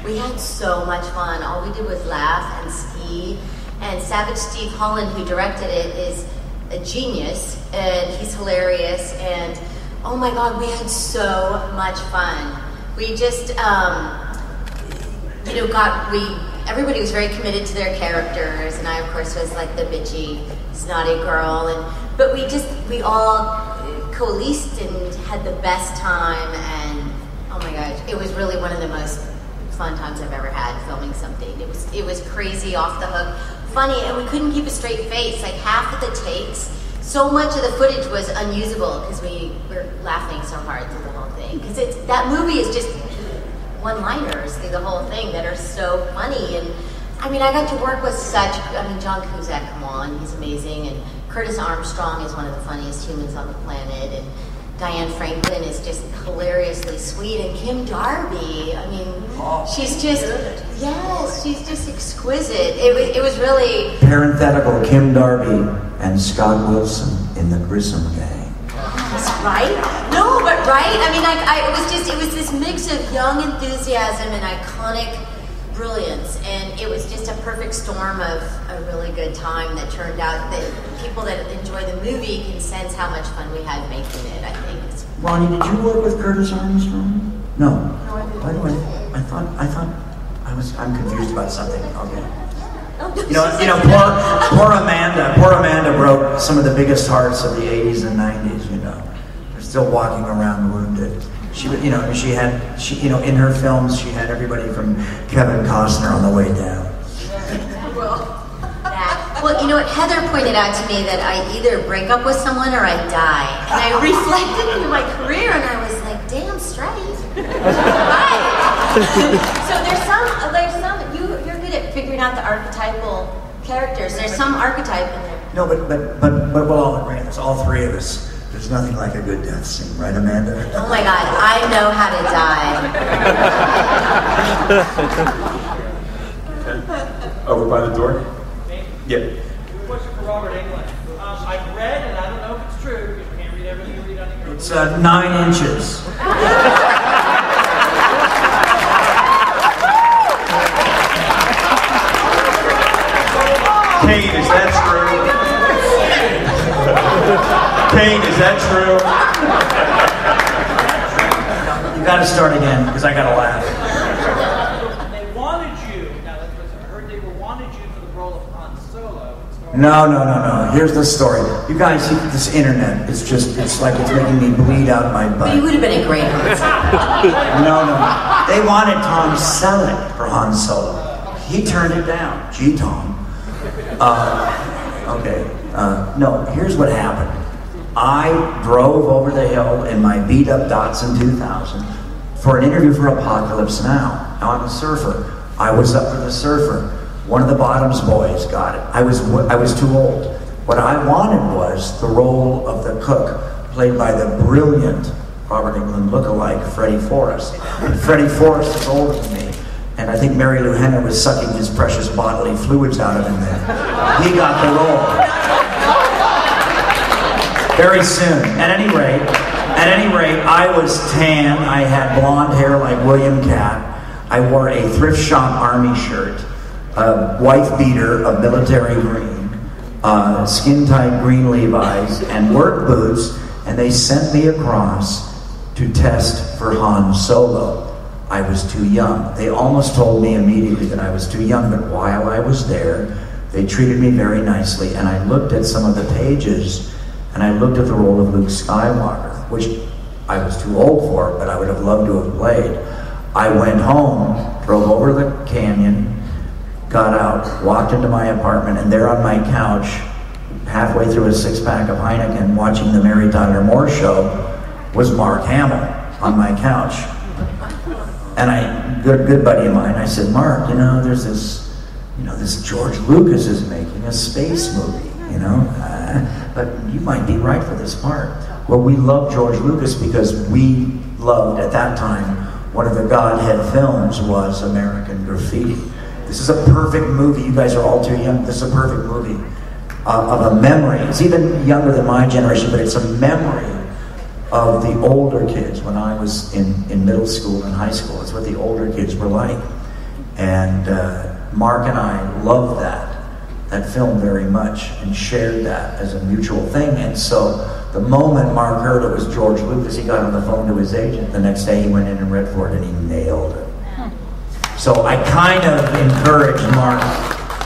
We had so much fun. All we did was laugh and ski. And Savage Steve Holland, who directed it, is a genius, and he's hilarious. And oh my God, we had so much fun. We just, everybody was very committed to their characters, and I, of course, was like the bitchy, snotty girl, but we all coalesced and had the best time, and oh my gosh, it was really one of the most fun times I've ever had filming something. It was crazy, off the hook, funny, and we couldn't keep a straight face. Like half of the takes, so much of the footage was unusable because we were laughing so hard through the whole thing. Because that movie is just one-liners through the whole thing that are so funny. And I mean, I got to work with John Cusack, come on, he's amazing, and Curtis Armstrong is one of the funniest humans on the planet, and Diane Franklin is just hilariously sweet, and Kim Darby, I mean, she's just exquisite. It was really... Parenthetical, Kim Darby and Scott Wilson in the Grissom Gang. That's right? No, but right? I mean, it was this mix of young enthusiasm and iconic brilliance, and it was just a perfect storm of a really good time that turned out that people that enjoy the movie can sense how much fun we had making it, I think. Ronnie, did you work with Curtis Armstrong? No. By the way, I'm confused about something. Okay. Poor Amanda broke some of the biggest hearts of the 80s and 90s, They're still walking around wounded. She in her films, she had everybody from Kevin Costner on the way down. Well, Heather pointed out to me that I either break up with someone or I die. And I reflected into my career and I was like, damn straight. Right. So there's some, you're good at figuring out the archetypal characters. There's some archetype in there. No, but we'll all agree on this, all three of us. There's nothing like a good death scene, right, Amanda? Oh my God, I know how to die. Over by the door? Yeah. Question for Robert Englund. I've read, and I don't know if it's true, because you can't read everything you read on the It's 9 inches. Kane, is that true? Kane, is that true? You gotta start again, because I gotta laugh. They wanted you, I heard they wanted you for the role of Han Solo. No. Here's the story. You guys, this internet, it's like it's making me bleed out my butt. But you would have been a great Han Solo. No. They wanted Tom Selleck for Han Solo. He turned it down. Gee, Tom. No, here's what happened. I drove over the hill in my beat-up Datsun 2000 for an interview for Apocalypse Now. Now, I'm a surfer. I was up for the surfer. One of the Bottoms boys got it. I was too old. What I wanted was the role of the cook, played by the brilliant Robert Englund lookalike Freddie Forrest. Freddie Forrest is older than me, and I think Mary Lou Henner was sucking his precious bodily fluids out of him then. He got the role. Very soon. At any rate, I was tan. I had blonde hair like William Catt. I wore a thrift shop army shirt, a wife beater of military green, skin-tight green Levi's, and work boots, and they sent me across to test for Han Solo. I was too young. They almost told me immediately that I was too young, but while I was there, they treated me very nicely, and I looked at some of the pages, and I looked at the role of Luke Skywalker, which I was too old for, but I would have loved to have played. I went home, drove over the canyon, got out, walked into my apartment, and there on my couch, halfway through a 6-pack of Heineken, watching the Mary Tyler Moore Show, was Mark Hamill on my couch. And good buddy of mine, I said, Mark, there's this George Lucas is making a space movie, but you might be right for this part. Well, we loved George Lucas because we loved, at that time, one of the Godhead films was American Graffiti. This is a perfect movie. You guys are all too young. This is a perfect movie of a memory. It's even younger than my generation, but it's a memory of the older kids when I was in middle school and high school. It's what the older kids were like. And Mark and I loved that. that film very much and shared that as a mutual thing. And so the moment Mark heard it was George Lucas, he got on the phone to his agent. The next day he went in and read for it and he nailed it. So I kind of encouraged Mark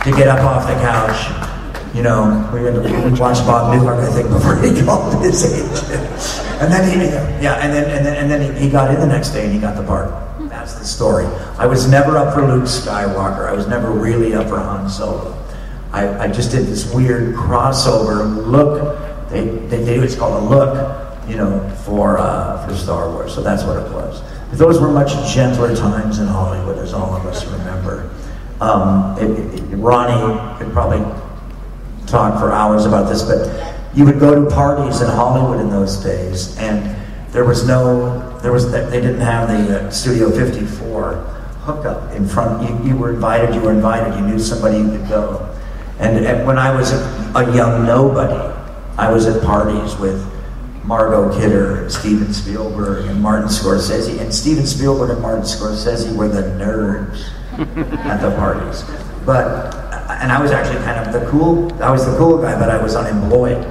to get up off the couch. You know, we watched Bob Newhart, I think, before he called his agent. And then he got in the next day and he got the part. That's the story. I was never up for Luke Skywalker. I was never really up for Han Solo. I just did this weird crossover look. They do, it's called a look, you know, for Star Wars. So that's what it was. But those were much gentler times in Hollywood, as all of us remember. Ronnie could probably talk for hours about this, but you would go to parties in Hollywood in those days, and they didn't have the Studio 54 hookup in front. You were invited, you knew somebody you could go. And when I was a young nobody, I was at parties with Margot Kidder, Steven Spielberg, and Martin Scorsese. And Steven Spielberg and Martin Scorsese were the nerds at the parties. And I was actually kind of the cool guy, but I was unemployed.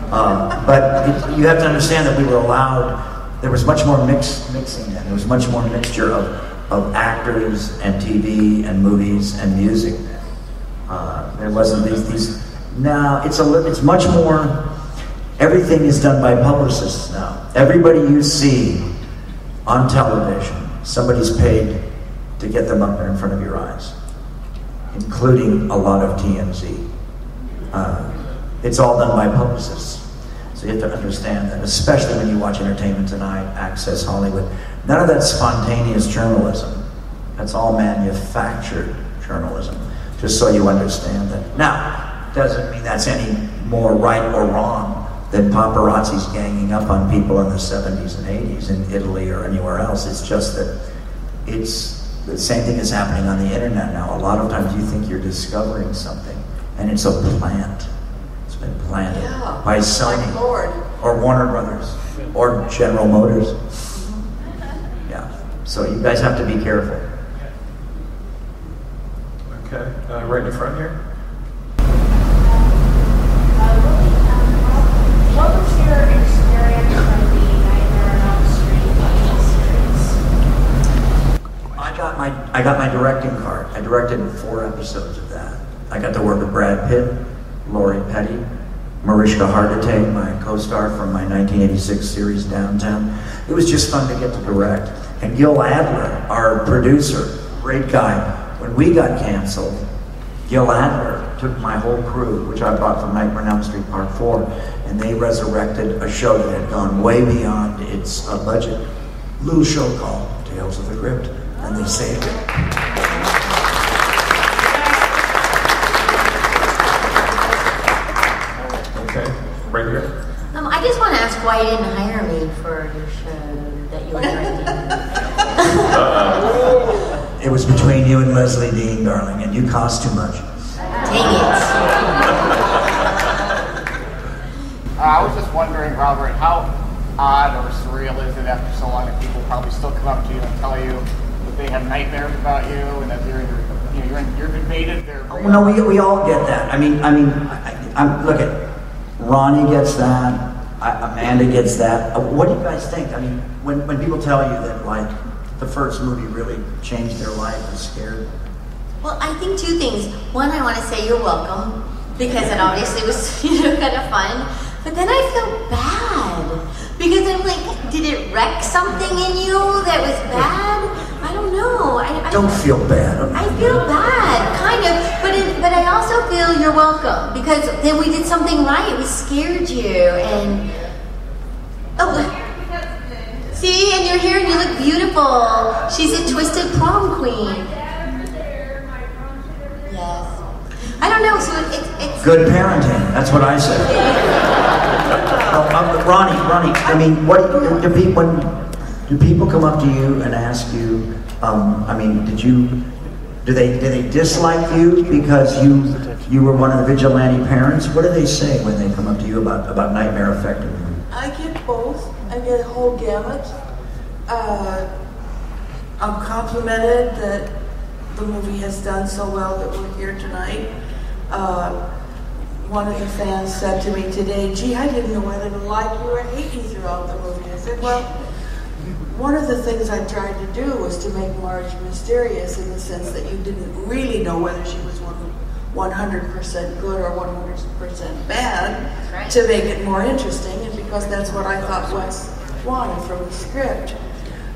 But you have to understand that we were allowed, there was much more mixing then. There was much more mixture of actors and TV and movies and music. There wasn't these. Now it's much more. Everything is done by publicists now. Everybody you see on television, somebody's paid to get them up there in front of your eyes, including a lot of TMZ. It's all done by publicists. So you have to understand that, especially when you watch Entertainment Tonight, Access Hollywood. None of that spontaneous journalism. That's all manufactured journalism, just so you understand that. Now, doesn't mean that's any more right or wrong than paparazzi's ganging up on people in the 70s and 80s in Italy or anywhere else. It's just that it's the same thing is happening on the internet now. A lot of times you think you're discovering something, and it's a plant. It's been planted by Sony or Warner Brothers or General Motors. Yeah. So you guys have to be careful. Okay, right in front here. What was your experience from the Nightmare on Elm Street series? I got my directing card. I directed 4 episodes of that. I got to work with Brad Pitt, Lori Petty, Mariska Hargitay, my co-star from my 1986 series Downtown. It was just fun to get to direct. And Gil Adler, our producer, great guy. When we got canceled, Gil Adler took my whole crew, which I brought from Nightmare on Elm Street Part 4, and they resurrected a show that had gone way beyond its budget. Little show called Tales of the Crypt, and they saved it. Okay, right here. I just want to ask why you didn't hire me for your show that you were directing. It was between you and Leslie Dean, darling, and you cost too much. Dang it. I was just wondering, Robert, how odd or surreal is it after so long that people probably still come up to you and tell you that they have nightmares about you and that you're invaded? Well, no, we all get that. I mean, look at Ronnie gets that. Amanda gets that. What do you guys think? I mean, when people tell you that, like, the first movie really changed their life and scared. Well, I think 2 things. One, I want to say you're welcome, because it obviously was, kind of fun. But then I feel bad, because I'm like, did it wreck something in you that was bad? I don't know. Don't feel bad. I feel bad, kind of. But I also feel you're welcome, because then we did something right. We scared you, and see, and you're here and you look beautiful. She's a twisted prom queen. Yes. I don't know, so it's... Good parenting, that's what I say. Ronnie, I mean, what do people come up to you and ask you, do they dislike you because you were one of the vigilante parents? What do they say when they come up to you about Nightmare affecting you? I get both. I get a whole gamut. I'm complimented that the movie has done so well that we're here tonight. One of the fans said to me today, gee, I didn't know whether to like you or hate you throughout the movie. I said, well, one of the things I tried to do was to make Marge mysterious in the sense that you didn't really know whether she was 100% good or 100% bad, right, to make it more interesting, and because that's what I thought Wes wanted from the script.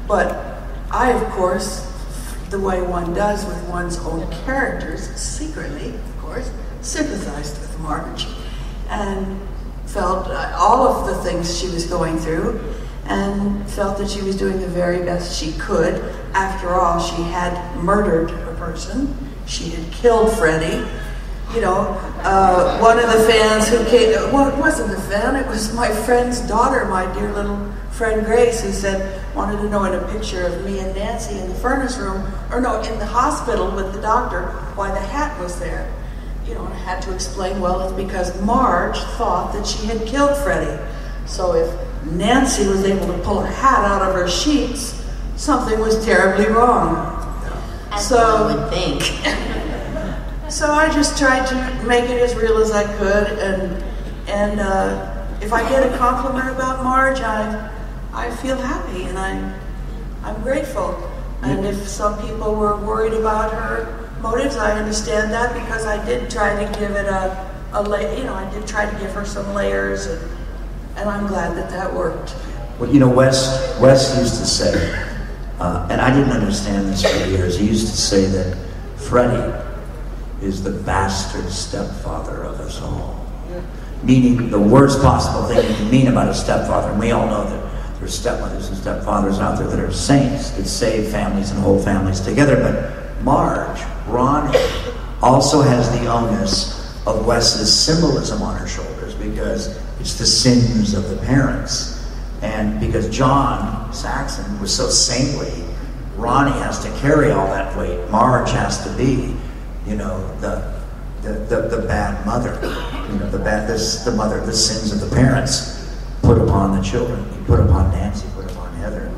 But I, of course, the way one does with one's own characters, secretly, of course, sympathized with Marge and felt all of the things she was going through and felt that she was doing the very best she could. After all, she had murdered a person. She had killed Freddie. You know, one of the fans who came, well, it wasn't a fan, it was my friend's daughter, my dear little friend Grace, who said, wanted to know in a picture of me and Nancy in the furnace room, or no, in the hospital with the doctor, why the hat was there. You know, and I had to explain, well, it's because Marge thought that she had killed Freddie. So if Nancy was able to pull a hat out of her sheets, something was terribly wrong. As one would think. So I just tried to make it as real as I could, and if I get a compliment about Marge, I feel happy and I'm grateful. And if some people were worried about her motives, I understand that, because I did try to give it I did try to give her some layers, and I'm glad that that worked. Well, you know, Wes used to say, and I didn't understand this for years, he used to say that Freddie is the bastard stepfather of us all. Yeah. Meaning the worst possible thing you can mean about a stepfather, and we all know that there's stepmothers and stepfathers out there that are saints, that save families and hold families together, but Marge, Ronnie, also has the onus of Wes's symbolism on her shoulders, because it's the sins of the parents. And because John Saxon was so saintly, Ronnie has to carry all that weight. Marge has to be, you know, the bad mother, you know, the mother, the sins of the parents put upon the children, put upon Nancy, put upon Heather.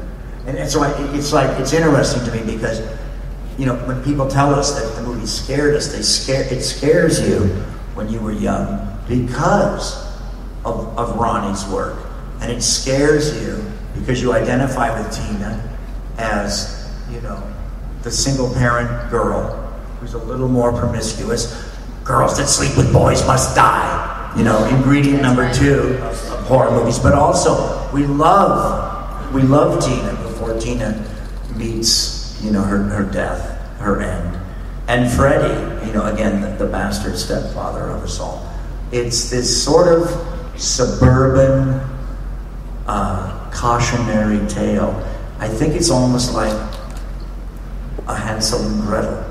And so it's interesting to me, because, you know, when people tell us that the movie scared us, it scares you when you were young because of Ronnie's work. And it scares you because you identify with Tina as, you know, the single parent girl who's a little more promiscuous. Girls that sleep with boys must die. You know, ingredient number 2 of horror movies. But also, we love Tina before Tina meets, you know, her death, her end. And Freddie, you know, again, the bastard stepfather of us all. It's this sort of suburban cautionary tale. I think it's almost like a Hansel and Gretel,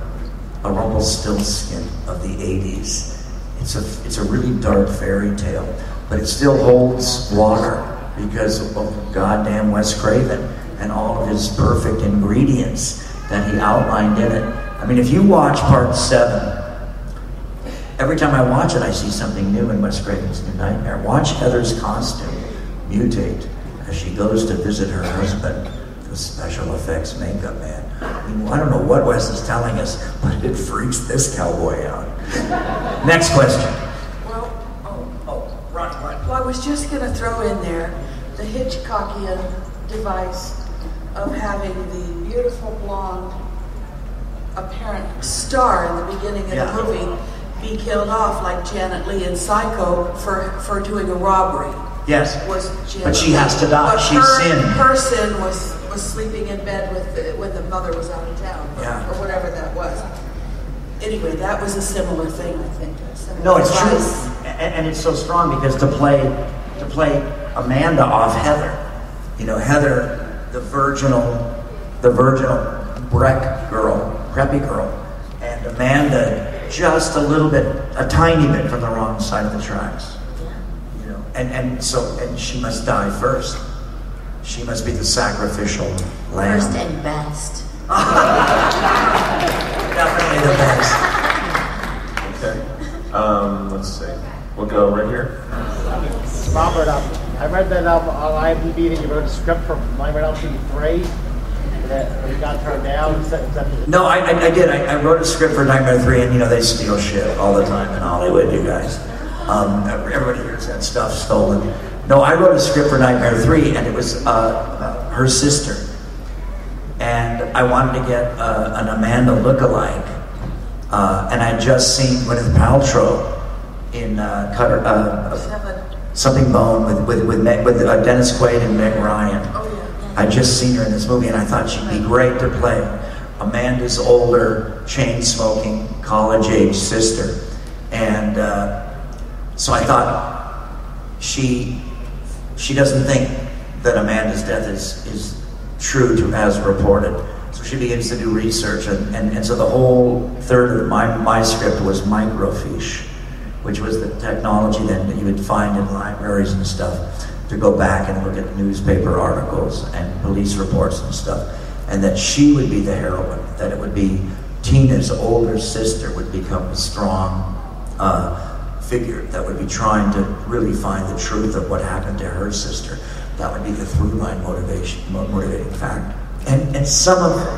a Rumpelstiltskin of the 80s. It's a really dark fairy tale, but it still holds water because of goddamn Wes Craven and all of his perfect ingredients that he outlined in it. I mean, if you watch part 7, every time I watch it, I see something new in Wes Craven's New Nightmare. Watch Heather's costume mutate as she goes to visit her husband, the special effects makeup man. I mean, I don't know what Wes is telling us, but it freaks this cowboy out. Next question. Well, Ron, I was just going to throw in there the Hitchcockian device of having the beautiful blonde apparent star in the beginning of the movie be killed off like Janet Leigh in Psycho for doing a robbery. Yes, but she has to die. She sinned. Her sin was sleeping in bed when the mother was out of town, or whatever that was. Anyway, that was a similar thing, I think. No, it's true, and it's so strong because to play Amanda off Heather, you know, Heather, the virginal Breck girl, preppy girl, and Amanda just a tiny bit from the wrong side of the tracks. You know, and she must die first. She must be the sacrificial lamb. First and best. Definitely the best. Okay. Let's see. We'll go right here. Robert, I read that on IMDb that you wrote a script for Nightmare on Elm Street 3. that you got turned down? No, I did. I wrote a script for Nightmare 3, and they steal shit all the time in Hollywood, you guys. Everybody hears that stuff stolen. No, I wrote a script for Nightmare 3, and it was about her sister. And I wanted to get an Amanda lookalike. And I'd just seen Gwyneth Paltrow in Something Bone with Dennis Quaid and Meg Ryan. I'd just seen her in this movie, and I thought she'd be great to play Amanda's older, chain-smoking, college-age sister. And so I thought she doesn't think that Amanda's death is true to as reported. So she begins to do research, and so the whole third of my script was microfiche, which was the technology then that you would find in libraries and stuff to go back and look at newspaper articles and police reports and stuff, and that she would be the heroine, that it would be Tina's older sister would become a strong figure that would be trying to really find the truth of what happened to her sister. That would be the through line motivating factor. And some of it,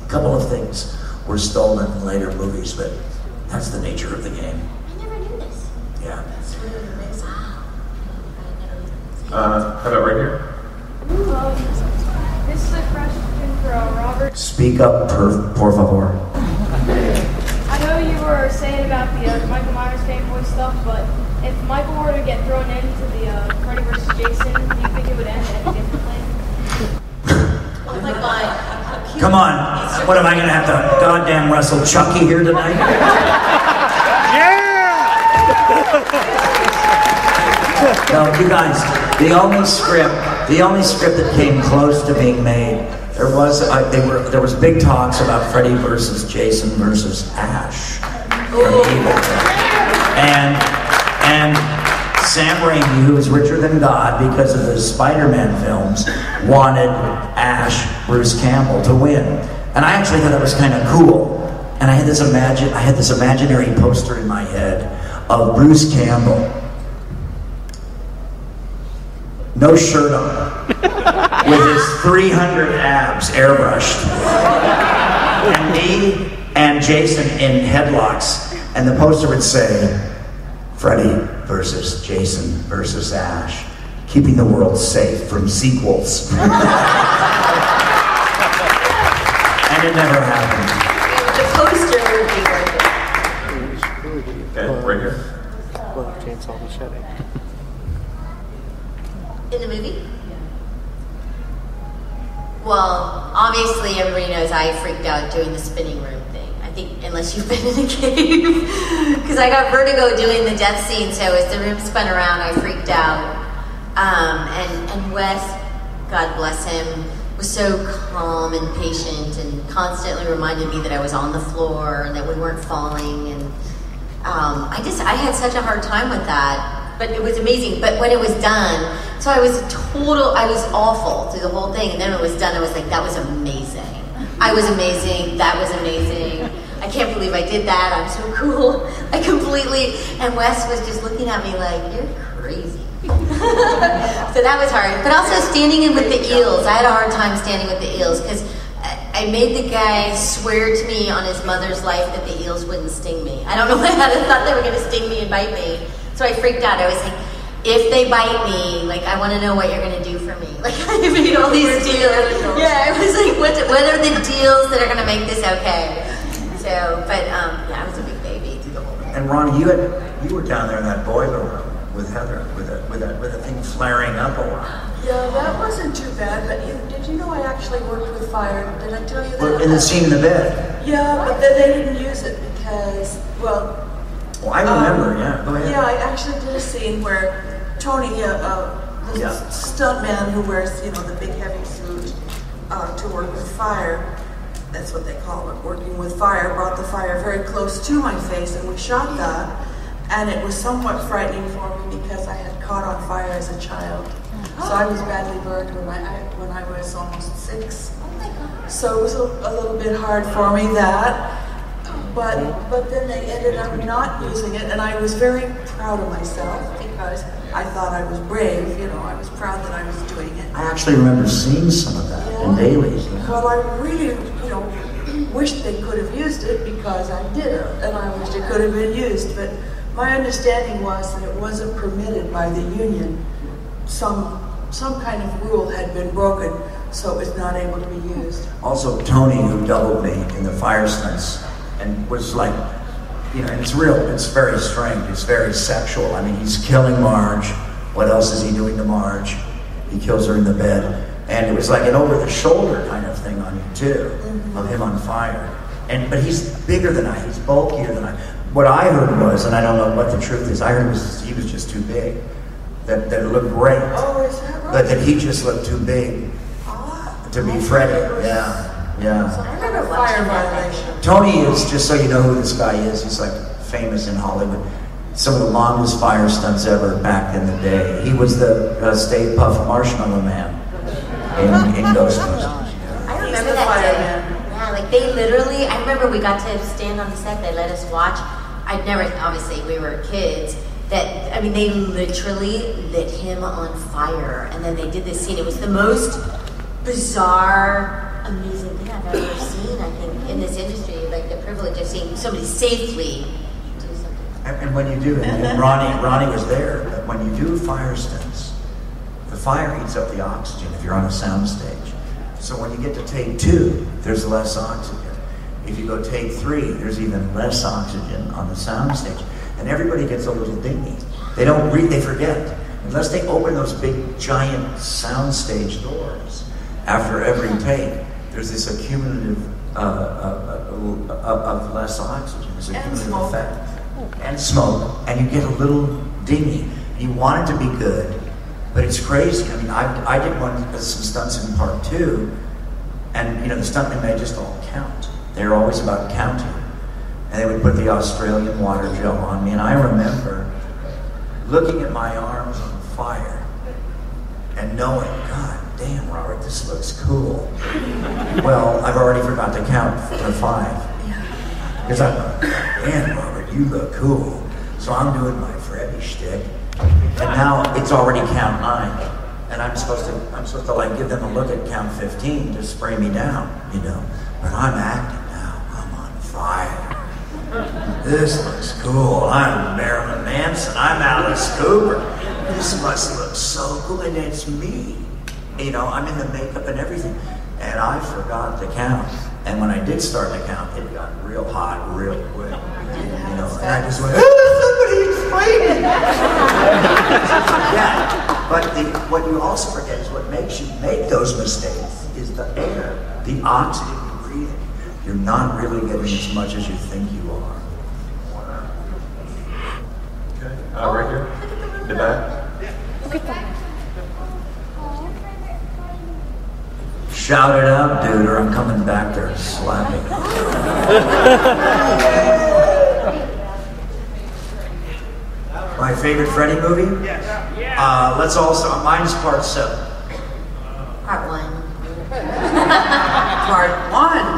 a couple of things were stolen in later movies, but that's the nature of the game. I never knew this. Yeah. That's really amazing. How about right here? This is a question for Robert. Speak up, por favor. I know you were saying about the Michael Myers fanboy stuff, but if Michael were to get thrown into the Freddy vs. Jason, do you think it would end any differently? Oh my God. Come on. What am I going to have to goddamn wrestle Chucky here tonight? No, you guys, the only script that came close to being made, there was big talks about Freddy versus Jason versus Ash from Evil. And Sam Raimi, who is richer than God because of the Spider-Man films, wanted Ash, Bruce Campbell, to win. And I actually thought that was kind of cool. And I had this imaginary poster in my head of Bruce Campbell, no shirt on, with his 300 abs airbrushed, and me and Jason in headlocks, and the poster would say, Freddy versus Jason versus Ash, keeping the world safe from sequels. And it never happened. The poster would be worth it. Okay, right here. Well, chainsaw machete. In the movie? Well, obviously everybody knows I freaked out doing the spinning room thing. I think, unless you've been in a cave. Because I got vertigo doing the death scene, so as the room spun around, I freaked out. And Wes, God bless him, was so calm and patient and constantly reminded me that I was on the floor and that we weren't falling. And I had such a hard time with that. But it was amazing. But when it was done, so I was awful through the whole thing. And then when it was done, I was like, that was amazing. I was amazing. That was amazing. I can't believe I did that. I'm so cool. And Wes was just looking at me like, you're crazy. So that was hard. But also standing in with the eels. I had a hard time standing with the eels because I made the guy swear to me on his mother's life that the eels wouldn't sting me. I don't know why I thought they were going to sting me and bite me. So I freaked out. I was like, if they bite me, like, I want to know what you're going to do for me. Like, I made all these deals. Yeah, I was like, what are the deals that are going to make this okay? So, but, yeah, I was a big baby through the whole thing. And Ronnie, you were down there in that boiler room with Heather, with a thing flaring up a lot. Yeah, that wasn't too bad, but did you know I actually worked with fire? Did I tell you that? Well, in the scene in the bed. Yeah, but then they didn't use it because, well, I remember, yeah. Go ahead. Yeah, I actually did a scene where Tony, the stunt man who wears, the big heavy suit to work with fire, that's what they call it, working with fire, brought the fire very close to my face, and we shot that, and it was somewhat frightening for me because I had caught on fire as a child. So I was badly burned when I was almost 6. So it was a little bit hard for me, that. But then they ended up not using it, and I was very proud of myself because I thought I was brave. I was proud that I was doing it. I actually remember seeing some of that. and dailies. Well, I really, wished they could have used it because I did it, and I wished it could have been used. But my understanding was that it wasn't permitted by the union. Some kind of rule had been broken, so it was not able to be used. Also, Tony, who doubled me in the fire stunts, and was like, and it's real, it's very strange, it's very sexual. I mean, he's killing Marge. What else is he doing to Marge? He kills her in the bed. And it was like an over-the-shoulder kind of thing on you, too, of him on fire. But he's bigger than I, he's bulkier than I. What I heard was, and I don't know what the truth is, I heard he was just too big. That it looked great. Oh, is that right? But that he just looked too big to be Freddy. Yeah. I remember fire violation. Tony is, just so you know who this guy is, he's like famous in Hollywood. Some of the longest fire stunts ever back in the day. He was the Stay Puft Marshmallow Man in Ghostbusters. I remember that day. Yeah, like they literally, I remember we got to stand on the set, they let us watch. I'd never, obviously we were kids, they literally lit him on fire. And then they did this scene. It was the most bizarre, amazing thing I've ever seen, I think, in this industry. Like the privilege of seeing somebody safely do something. And when you do, and Ronnie was there, but when you do fire stunts, the fire eats up the oxygen if you're on a sound stage. So when you get to take 2, there's less oxygen. If you go take 3, there's even less oxygen on the sound stage. And everybody gets a little dingy. They forget. Unless they open those big, giant sound stage doors after every take, there's this accumulative of less oxygen. There's a cumulative effect. And smoke. And you get a little dingy. You want it to be good, but it's crazy. I mean, I did some stunts in part 2, and the stuntmen, they just all count. They're always about counting. And they would put the Australian water gel on me, and I remember looking at my arms on fire and knowing, God damn, Robert, this looks cool. Well, I've already forgot to count to 5. Because I'm like, man, Robert, you look cool. So I'm doing my Freddy shtick, and now it's already count 9. And I'm supposed to like give them a look at count 15 to spray me down, But I'm acting now. I'm on fire. This looks cool. I'm Marilyn Manson. I'm Alice Cooper. This must look so cool, and it's me. I'm in the makeup and everything. And I forgot to count. And when I did start to count, it got real hot real quick. And I just went, somebody explain it! Yeah. But what you also forget is what makes you make those mistakes is the air, the oxygen you're breathing. You're not really getting as much as you think you are. Okay, right here, in the back. Shout it out, dude, or I'm coming back there slapping. My favorite Freddy movie? Let's also, mine's part 7. Part 1. Part 1.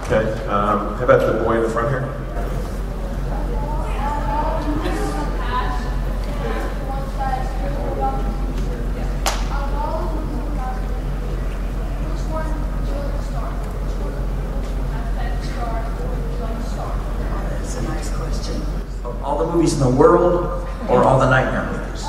Okay, how about the boy in the front here? That's a nice question. All the movies in the world, or all the Nightmare movies?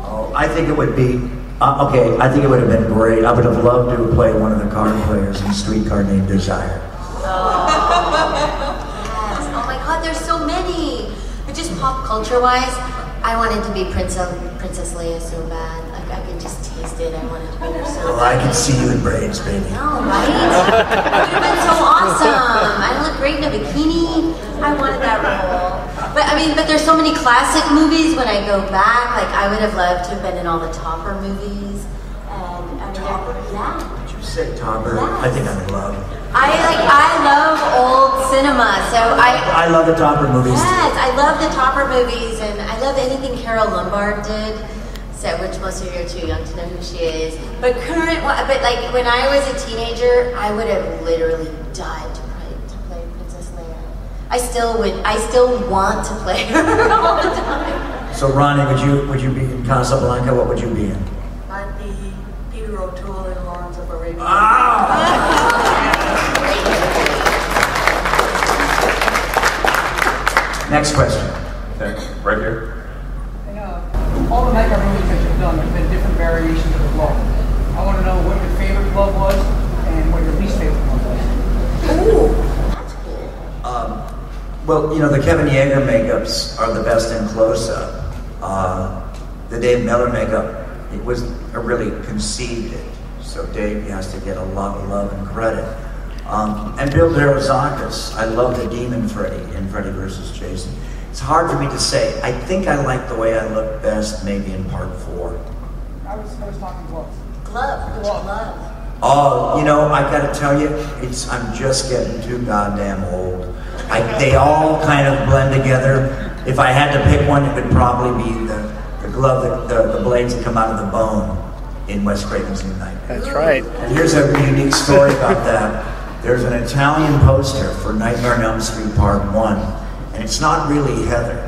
Oh, I think it would be, I think it would have been great. I would have loved to have played one of the card players in Streetcar Named Desire. Yes. Oh my God, there's so many. But just pop culture-wise, I wanted to be Princess Leia so bad. Like I could just taste it. I wanted to be her so Well, bad. I can see you in braids, baby. No, right? It would have been so awesome. I look great in a bikini. I wanted that role. But there's so many classic movies when I go back. Like I would have loved to have been in all the Topper movies. And yeah. Did you say Topper? Yes. I think I'm in love. I love old cinema, so I love the Topper movies. Yes, I love the Topper movies, and I love anything Carol Lombard did. So, which most of you are too young to know who she is. But like when I was a teenager, I would have literally died to play Princess Leia. I still want to play her all the time. So Ronnie, would you be in Casablanca? What would you be in? I'd be Peter O'Toole in Lawrence of Arabia. Next question. Okay, right here. All the makeup movies that you've done, there's been different variations of the glove. I want to know what your favorite glove was and what your least favorite glove was. Ooh, that's cool. Well, you know, the Kevin Yeager makeups are the best in close-up. The Dave Miller makeup, it was really conceived it. So Dave has to get a lot of love and credit. And Bill Derozakis, I love the Demon Freddy in Freddy vs. Jason. It's hard for me to say. I think I like the way I look best maybe in part 4. I was talking gloves. Glove. Oh, you know, I gotta tell you, I'm just getting too goddamn old. They all kind of blend together. If I had to pick one, it would probably be the glove, the blades that come out of the bone in Wes Craven's New Nightmare. That's right. And here's a unique story about that. There's an Italian poster for Nightmare on Elm Street Part 1, and it's not really Heather,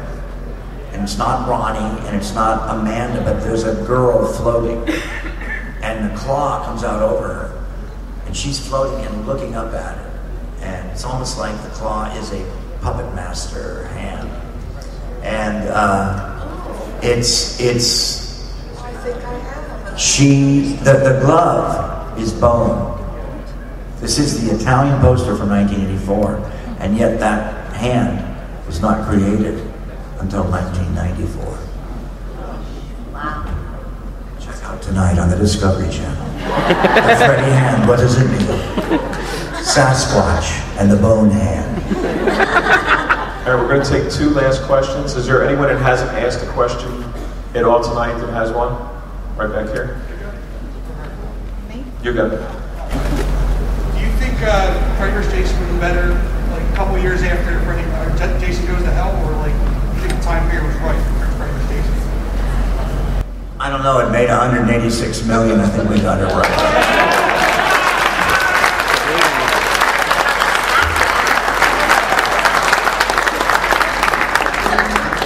and it's not Ronnie, and it's not Amanda, but there's a girl floating, and the claw comes out over her, and she's floating and looking up at it, and it's almost like the claw is a puppet master hand, and the glove is bone. This is the Italian poster from 1984, and yet that hand was not created until 1994. Wow. Check out tonight on the Discovery Channel. The Freddy hand, what does it mean? Sasquatch and the bone hand. All right, we're going to take 2 last questions. Is there anyone that hasn't asked a question at all tonight that has one? Right back here. Me? You got it. Do you think Freddy vs. Jason was better like a couple years after Jason Goes to Hell, or like you think the time period was right for Freddy vs. Jason? I don't know, it made 186 million, I think we got it right.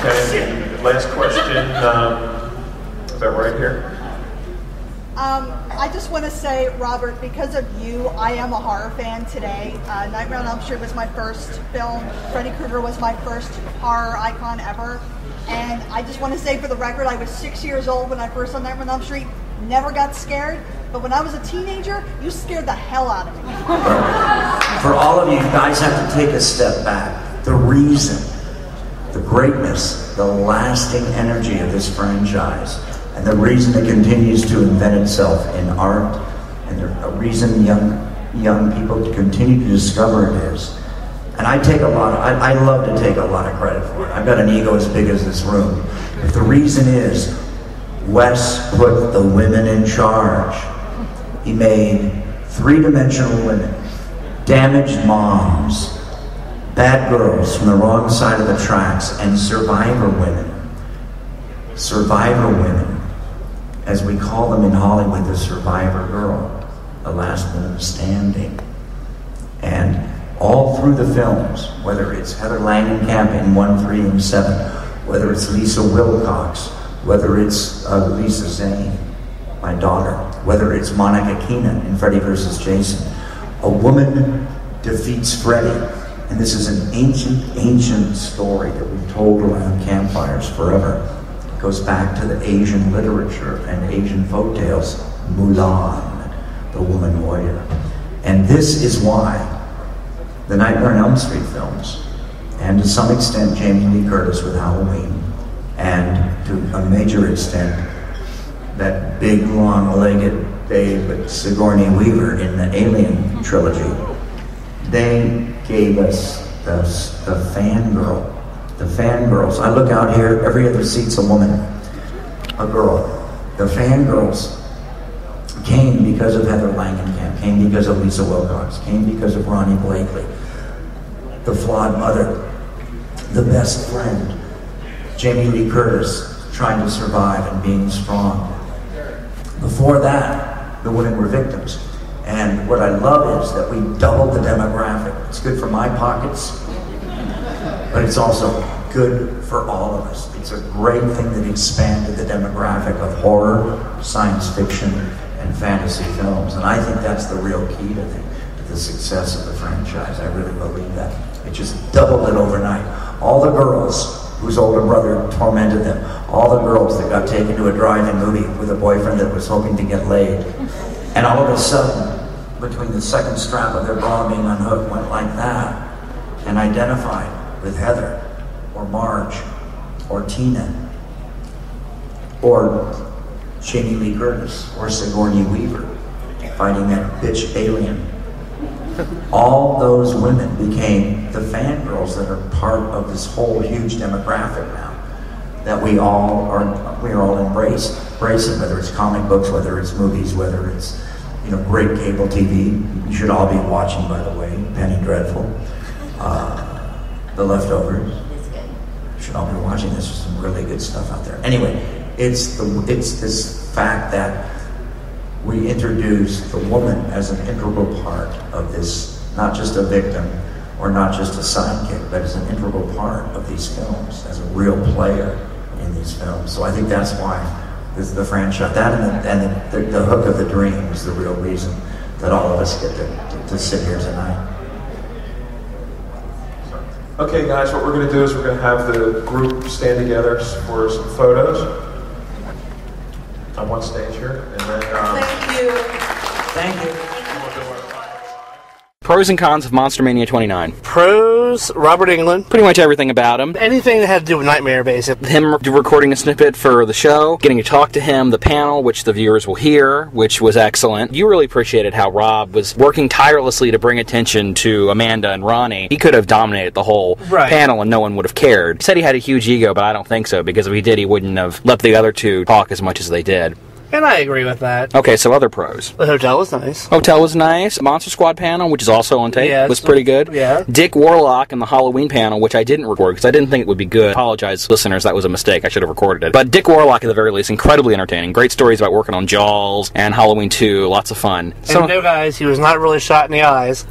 Okay, last question. Is that right here? I just want to say, Robert, because of you, I am a horror fan today. Nightmare on Elm Street was my first film. Freddy Krueger was my first horror icon ever. And I just want to say, for the record, I was 6 years old when I first saw Nightmare on Elm Street. Never got scared. But when I was a teenager, you scared the hell out of me. For all of you guys have to take a step back. The reason, the greatness, the lasting energy of this franchise, and the reason it continues to invent itself in art, and the reason young people continue to discover it is, and I love to take a lot of credit for it. I've got an ego as big as this room. But the reason is, Wes put the women in charge. He made 3-dimensional women, damaged moms, bad girls from the wrong side of the tracks, and survivor women. Survivor women, as we call them in Hollywood, the survivor girl, the last woman standing. And all through the films, whether it's Heather Langenkamp in 1, 3, and 7, whether it's Lisa Wilcox, whether it's Lisa Zane, my daughter, whether it's Monica Keenan in Freddy vs. Jason, a woman defeats Freddy. And this is an ancient story that we've told around campfires forever. It goes back to the Asian literature and Asian folktales. Mulan, the woman warrior. And this is why the Nightmare on Elm Street films, and to some extent Jamie Lee Curtis with Halloween, and to a major extent that big long-legged babe with Sigourney Weaver in the Alien trilogy, they gave us the fangirls. I look out here, every other seat's a woman, a girl. The fangirls came because of Heather Langenkamp, came because of Lisa Wilcox, came because of Ronnie Blakely, the flawed mother, the best friend, Jamie Lee Curtis trying to survive and being strong. Before that, the women were victims. And what I love is that we doubled the demographic. It's good for my pockets. but it's also good for all of us. It's a great thing that expanded the demographic of horror, science fiction, and fantasy films, and I think that's the real key to the success of the franchise. I really believe that. It just doubled it overnight. All the girls whose older brother tormented them, all the girls that got taken to a drive-in movie with a boyfriend that was hoping to get laid, and all of a sudden, between the second strap of their bra being unhooked, went like that, and identified with Heather, or Marge, or Tina, or Jamie Lee Curtis, or Sigourney Weaver, fighting that bitch alien. All those women became the fangirls that are part of this whole huge demographic now, that we're all embracing, whether it's comic books, whether it's movies, whether it's great cable TV. You should all be watching, by the way, Penny Dreadful, The Leftovers. You should all be watching. There's some really good stuff out there. Anyway, it's this fact that we introduce the woman as an integral part of this, not just a victim or not just a sidekick, but as an integral part of these films, as a real player in these films. So I think that's why the franchise, that and the hook of the dream is the real reason that all of us get to sit here tonight. Okay, guys, what we're going to do is we're going to have the group stand together for some photos on one stage here, and then. Thank you. Thank you. Pros and cons of Monster-Mania 29. Pros, Robert Englund. Pretty much everything about him. Anything that had to do with Nightmare, basically. Him recording a snippet for the show, getting to talk to him, the panel, which the viewers will hear, which was excellent. You really appreciated how Rob was working tirelessly to bring attention to Amanda and Ronnie. He could have dominated the whole panel and no one would have cared. He said he had a huge ego, but I don't think so, because if he did, he wouldn't have let the other two talk as much as they did. And I agree with that. Okay, so other pros. The hotel was nice. Hotel was nice. Monster Squad panel, which is also on tape, was pretty good. Yeah. Dick Warlock and the Halloween panel, which I didn't record because I didn't think it would be good. I apologize, listeners, that was a mistake. I should have recorded it. But Dick Warlock, at the very least, incredibly entertaining. Great stories about working on Jaws and Halloween 2. Lots of fun. And no, guys, he was not really shot in the eyes.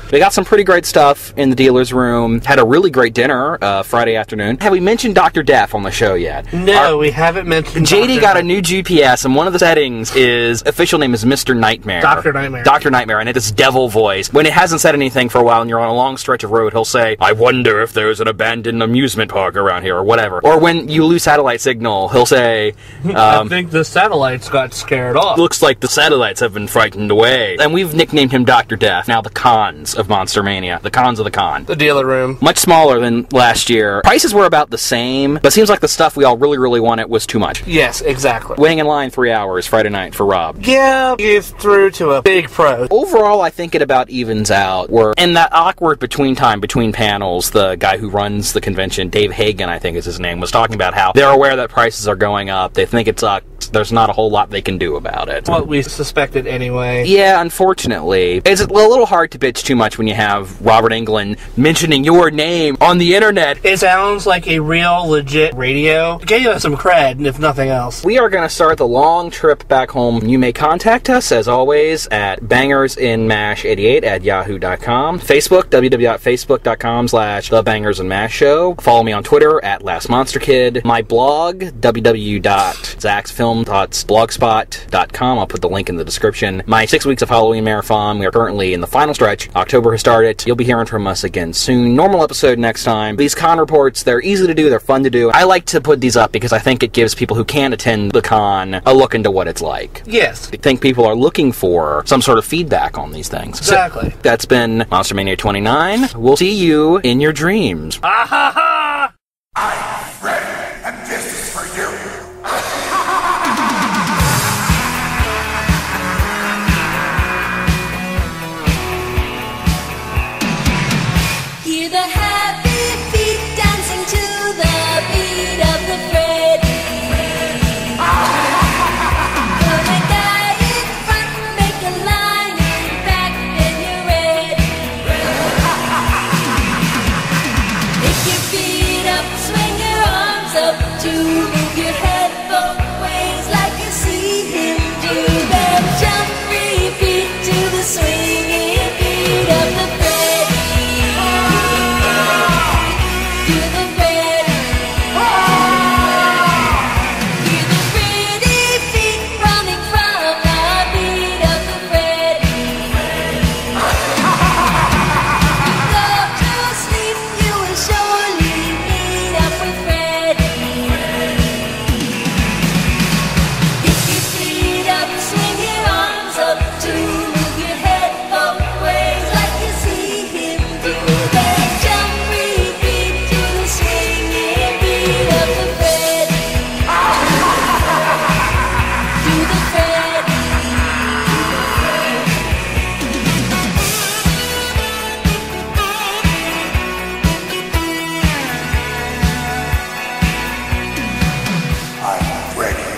They got some pretty great stuff in the dealer's room. Had a really great dinner Friday afternoon. Have we mentioned Dr. Death on the show yet? No, we haven't mentioned JD got a new GPS, and one of the settings his official name is Mr. Nightmare. Dr. Nightmare. Dr. Nightmare, and it's devil voice. When it hasn't said anything for a while and you're on a long stretch of road, he'll say, I wonder if there's an abandoned amusement park around here, or whatever. Or when you lose satellite signal, he'll say, I think the satellites got scared off. Looks like the satellites have been frightened away. And we've nicknamed him Dr. Death. Now the cons of Monster-Mania. The cons of the con. The dealer room. Much smaller than last year. Prices were about the same, but it seems like the stuff we all really wanted was too much. Yes, exactly. Waiting in line 3 hours Friday night for Rob. Yeah, he's through to a big pro. Overall, I think it about evens out. We're in that awkward between panels. The guy who runs the convention, Dave Hagen, I think is his name, was talking about how they're aware that prices are going up. They think it sucks. There's not a whole lot they can do about it. What we suspected anyway. Yeah, unfortunately. It's a little hard to bitch too much when you have Robert Englund mentioning your name on the internet. It sounds like a real, legit radio. It gave us some cred, if nothing else. We are going to start the long trip back home. You may contact us, as always, at bangersinmash88@yahoo.com. Facebook, www.facebook.com/thebangersinmashshow. Follow me on Twitter at LastMonsterKid. My blog, www.zaxfilm.blogspot.com. I'll put the link in the description. My 6 weeks of Halloween marathon. We are currently in the final stretch. October has started. You'll be hearing from us again soon. Normal episode next time. These con reports, they're easy to do. They're fun to do. I like to put these up because I think it gives people who can't attend the con a look into what it's like. Yes. I think people are looking for some sort of feedback on these things. Exactly. So, that's been Monster-Mania 29. We'll see you in your dreams. Ah ha ha! I'm Freddy, and this is for you. Hear the happy feet dancing to the beat of the Freddy. Put a guy in front, make a line in back, then you're ready. If you feel ready.